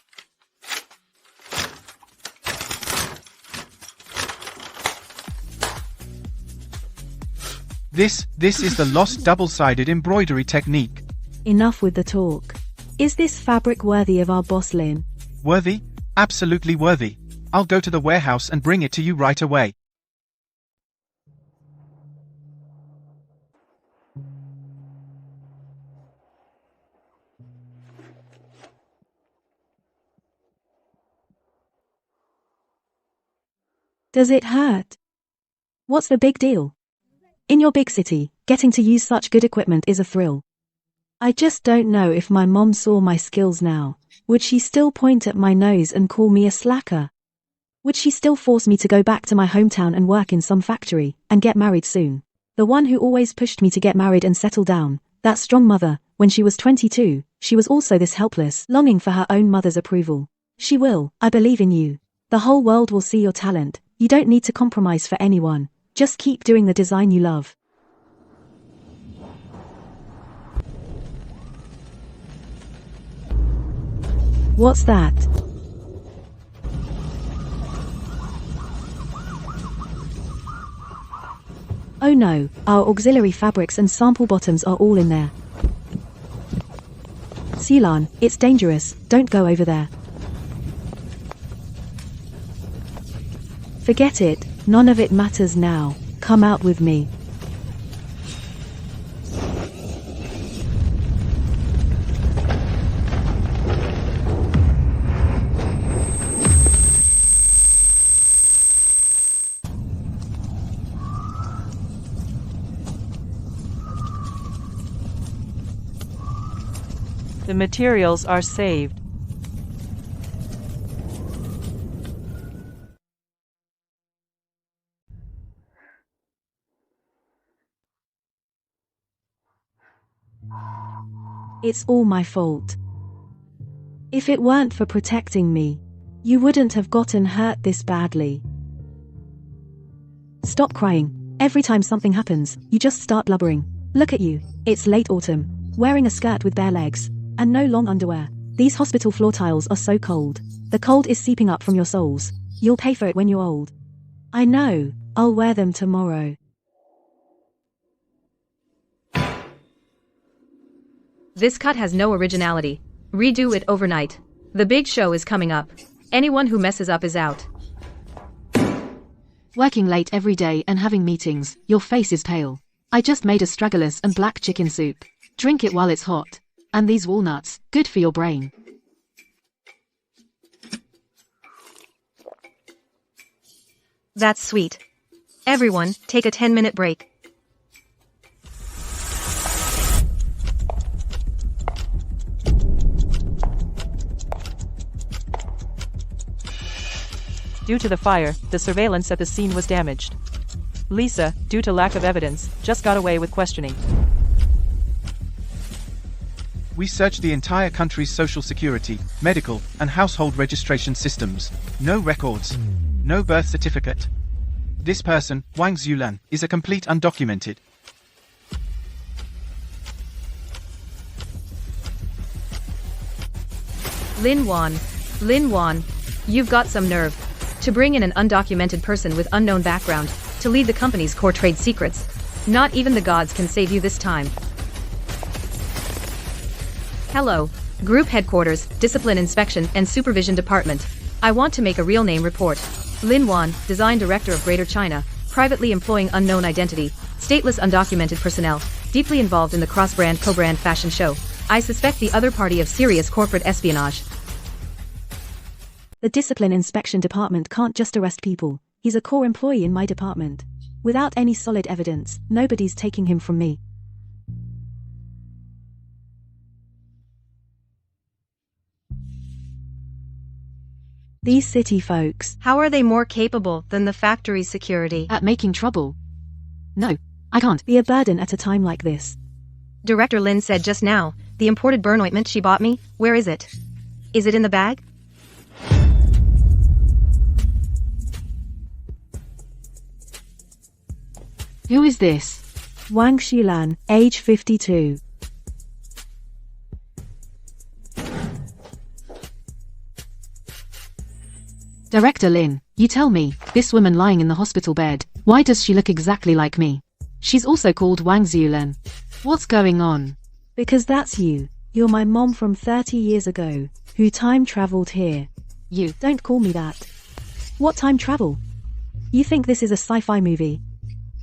This is the lost double-sided embroidery technique. Enough with the talk. Is this fabric worthy of our boss Lin? Worthy? Absolutely worthy. I'll go to the warehouse and bring it to you right away. Does it hurt? What's the big deal? In your big city, getting to use such good equipment is a thrill. I just don't know if my mom saw my skills now. Would she still point at my nose and call me a slacker? Would she still force me to go back to my hometown and work in some factory, and get married soon? The one who always pushed me to get married and settle down, that strong mother, when she was 22, she was also this helpless, longing for her own mother's approval. She will, I believe in you. The whole world will see your talent. You don't need to compromise for anyone. Just keep doing the design you love. What's that? Oh no, our auxiliary fabrics and sample bottoms are all in there. Seelan, it's dangerous, don't go over there. Forget it, none of it matters now. Come out with me. The materials are saved. It's all my fault. If it weren't for protecting me, you wouldn't have gotten hurt this badly. Stop crying. Every time something happens, you just start blubbering. Look at you. It's late autumn, wearing a skirt with bare legs, and no long underwear. These hospital floor tiles are so cold. The cold is seeping up from your soles. You'll pay for it when you're old. I know, I'll wear them tomorrow. This cut has no originality. Redo it overnight. The big show is coming up. Anyone who messes up is out. Working late every day and having meetings, your face is pale. I just made astragalus and black chicken soup. Drink it while it's hot. And these walnuts, good for your brain. That's sweet. Everyone, take a 10-minute break. Due to the fire, the surveillance at the scene was damaged. Lisa, due to lack of evidence, just got away with questioning. We searched the entire country's social security, medical, and household registration systems. No records. No birth certificate. This person, Wang Xulan, is a complete undocumented. Lin Wan, you've got some nerve. To bring in an undocumented person with unknown background, to lead the company's core trade secrets. Not even the gods can save you this time. Hello. Group Headquarters, Discipline Inspection and Supervision Department. I want to make a real name report. Lin Wan, Design Director of Greater China, privately employing unknown identity, stateless undocumented personnel, deeply involved in the cross-brand co-brand fashion show. I suspect the other party of serious corporate espionage. The Discipline Inspection Department can't just arrest people. He's a core employee in my department. Without any solid evidence, nobody's taking him from me. These city folks. How are they more capable than the factory security? At making trouble. No, I can't be a burden at a time like this. Director Lin said just now, the imported burn ointment she bought me, where is it? Is it in the bag? Who is this? Wang Xiulan, age 52. Director Lin, you tell me, this woman lying in the hospital bed, why does she look exactly like me? She's also called Wang Xiulan. What's going on? Because that's you. You're my mom from 30 years ago, who time traveled here. You. Don't call me that. What time travel? You think this is a sci-fi movie?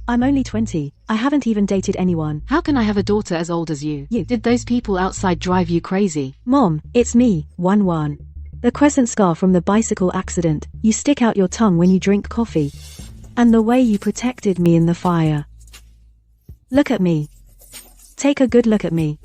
I'm only 20. I haven't even dated anyone. How can I have a daughter as old as you? Did those people outside drive you crazy? Mom, it's me, Wan. The crescent scar from the bicycle accident. You stick out your tongue when you drink coffee. And the way you protected me in the fire. Look at me. Take a good look at me.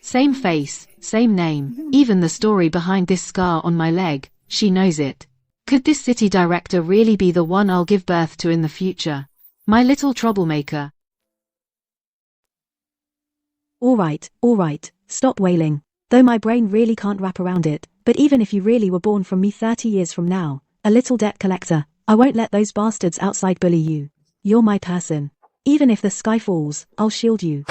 Same face, same name, even the story behind this scar on my leg, she knows it. Could this city director really be the one I'll give birth to in the future? My little troublemaker. Alright, stop wailing. Though my brain really can't wrap around it, but even if you really were born from me 30 years from now, a little debt collector, I won't let those bastards outside bully you. You're my person. Even if the sky falls, I'll shield you.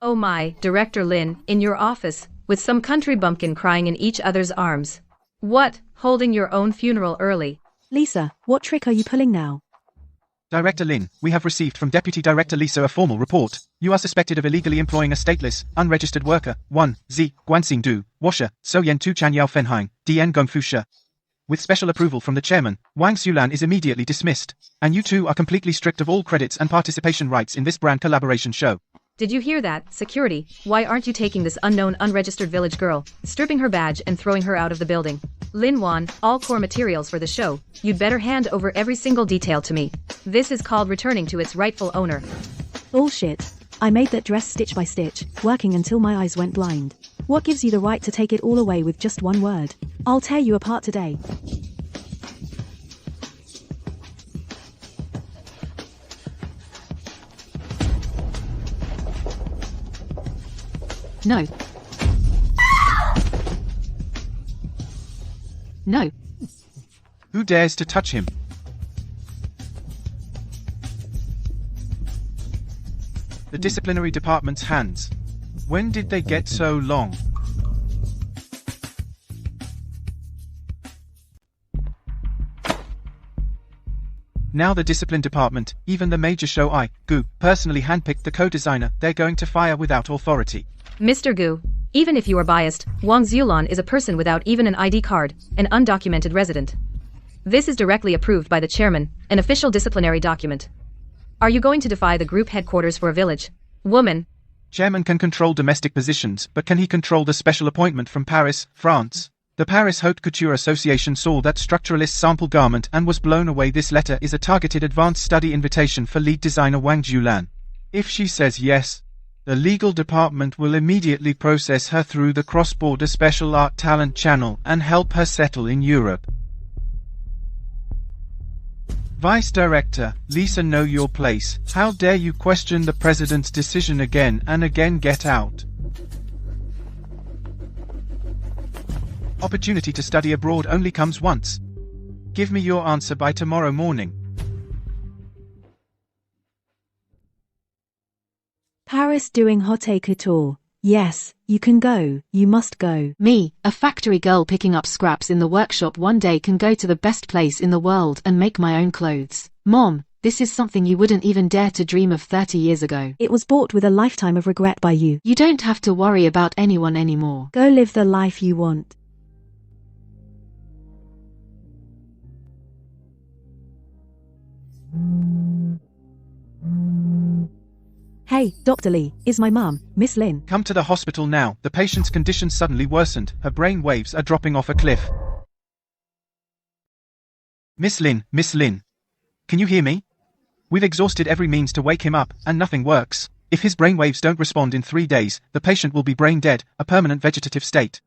Oh my, Director Lin, in your office, with some country bumpkin crying in each other's arms. What, holding your own funeral early? Lisa, what trick are you pulling now? Director Lin, we have received from Deputy Director Lisa a formal report. You are suspected of illegally employing a stateless, unregistered worker, 1, Z, Guanxing Du, washer, Soyan Tu Chan Yao Fenhang, Dian Gongfu Shi. With special approval from the chairman, Wang Xiulan is immediately dismissed, and you two are completely stripped of all credits and participation rights in this brand collaboration show. Did you hear that, security? Why aren't you taking this unknown unregistered village girl, stripping her badge and throwing her out of the building? Lin Wan, all core materials for the show, you'd better hand over every single detail to me. This is called returning to its rightful owner. Bullshit. I made that dress stitch by stitch, working until my eyes went blind. What gives you the right to take it all away with just one word? I'll tear you apart today. No. No. Who dares to touch him? The disciplinary department's hands. When did they get so long? Now the discipline department, even the major show Gu, personally handpicked the co-designer they're going to fire without authority. Mr. Gu, even if you are biased, Wang Xiulan is a person without even an ID card, an undocumented resident. This is directly approved by the chairman, an official disciplinary document. Are you going to defy the group headquarters for a village? Woman. Chairman can control domestic positions, but can he control the special appointment from Paris, France? The Paris Haute Couture Association saw that structuralist sample garment and was blown away. This letter is a targeted advanced study invitation for lead designer Wang Xiulan. If she says yes, the legal department will immediately process her through the cross-border special art talent channel and help her settle in Europe. Vice Director, Lisa, know your place. How dare you question the president's decision again and again? Get out. Opportunity to study abroad only comes once. Give me your answer by tomorrow morning. Paris doing haute couture. Yes, you can go, you must go. Me, a factory girl picking up scraps in the workshop one day, can go to the best place in the world and make my own clothes. Mom, this is something you wouldn't even dare to dream of 30 years ago. It was bought with a lifetime of regret by you. You don't have to worry about anyone anymore. Go live the life you want. Hey, Dr. Lee, is my mum, Miss Lin. Come to the hospital now. The patient's condition suddenly worsened. Her brain waves are dropping off a cliff. Miss Lin, can you hear me? We've exhausted every means to wake him up, and nothing works. If his brain waves don't respond in 3 days, the patient will be brain dead, a permanent vegetative state.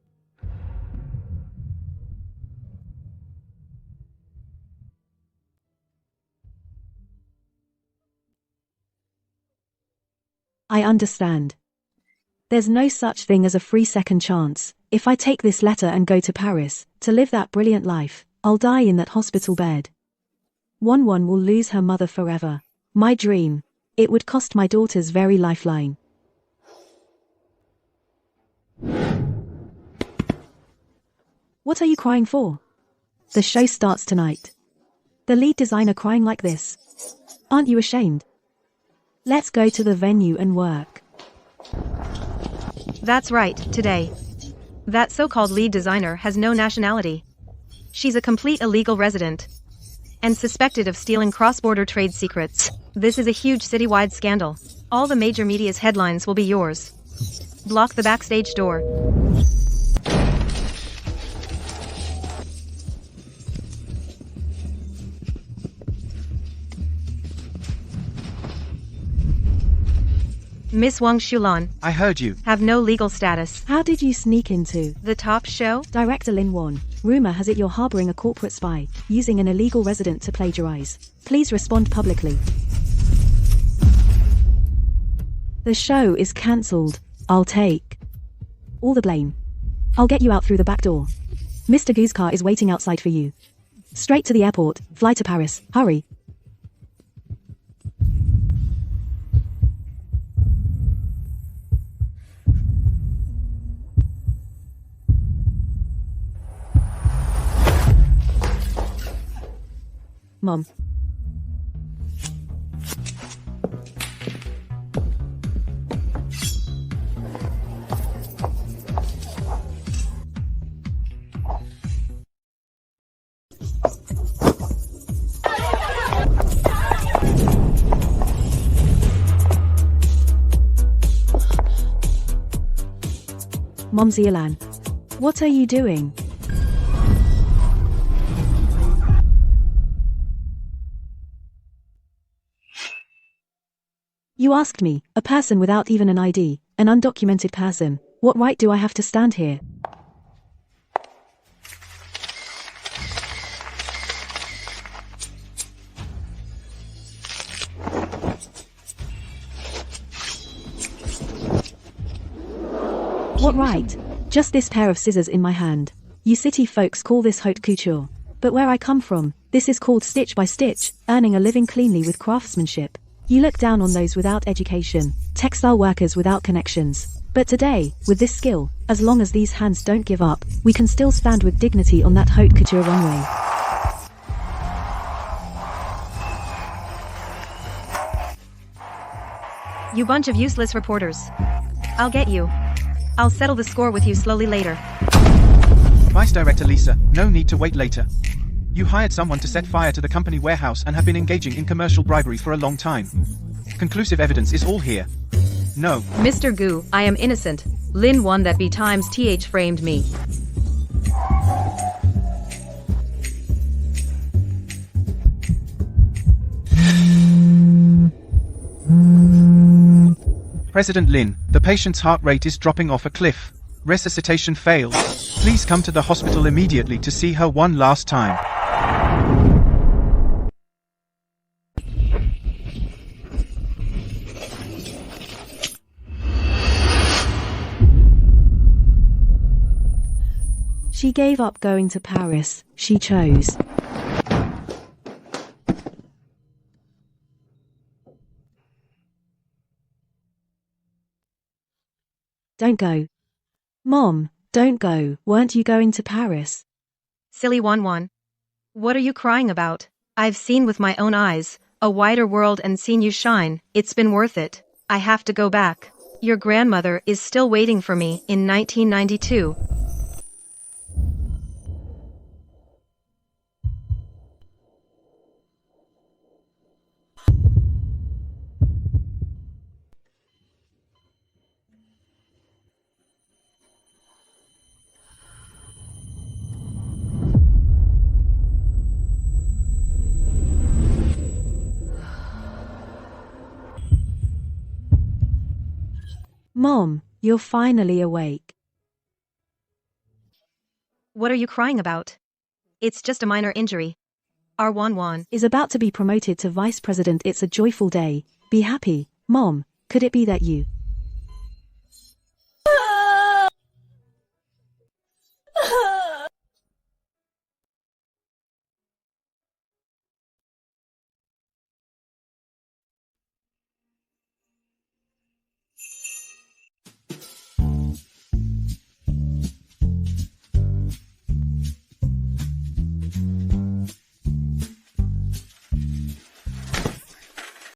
I understand. There's no such thing as a free second chance. If I take this letter and go to Paris, to live that brilliant life, I'll die in that hospital bed. One will lose her mother forever. My dream. It would cost my daughter's very lifeline. What are you crying for? The show starts tonight. The lead designer crying like this. Aren't you ashamed? Let's go to the venue and work. That's right, today. That so-called lead designer has no nationality. She's a complete illegal resident. And suspected of stealing cross-border trade secrets. This is a huge citywide scandal. All the major media's headlines will be yours. Block the backstage door. Miss Wang Xulan. I heard you. Have no legal status. How did you sneak into the top show? Director Lin Wan. Rumor has it you're harboring a corporate spy, using an illegal resident to plagiarize. Please respond publicly. The show is cancelled. I'll take all the blame. I'll get you out through the back door. Mr. Gu's car is waiting outside for you. Straight to the airport, fly to Paris, hurry. Mom. Mom Zialan. What are you doing? You asked me, a person without even an ID, an undocumented person. What right do I have to stand here? What right? Just this pair of scissors in my hand. You city folks call this haute couture. But where I come from, this is called stitch by stitch, earning a living cleanly with craftsmanship. You look down on those without education, textile workers without connections. But today, with this skill, as long as these hands don't give up, we can still stand with dignity on that haute couture runway. You bunch of useless reporters. I'll get you. I'll settle the score with you slowly later. Vice Director Lisa, no need to wait later. You hired someone to set fire to the company warehouse and have been engaging in commercial bribery for a long time. Conclusive evidence is all here. No. Mr. Gu, I am innocent. Lin Wan that be times th framed me. President Lin, the patient's heart rate is dropping off a cliff. Resuscitation failed. Please come to the hospital immediately to see her one last time. She gave up going to Paris. She chose. Don't go. Mom, don't go. Weren't you going to Paris? Silly Wanwan. What are you crying about? I've seen with my own eyes a wider world and seen you shine. It's been worth it. I have to go back. Your grandmother is still waiting for me in 1992. Mom, you're finally awake. What are you crying about? It's just a minor injury. Our Wanwan Is about to be promoted to vice president. It's a joyful day. Be happy. Mom, could it be that you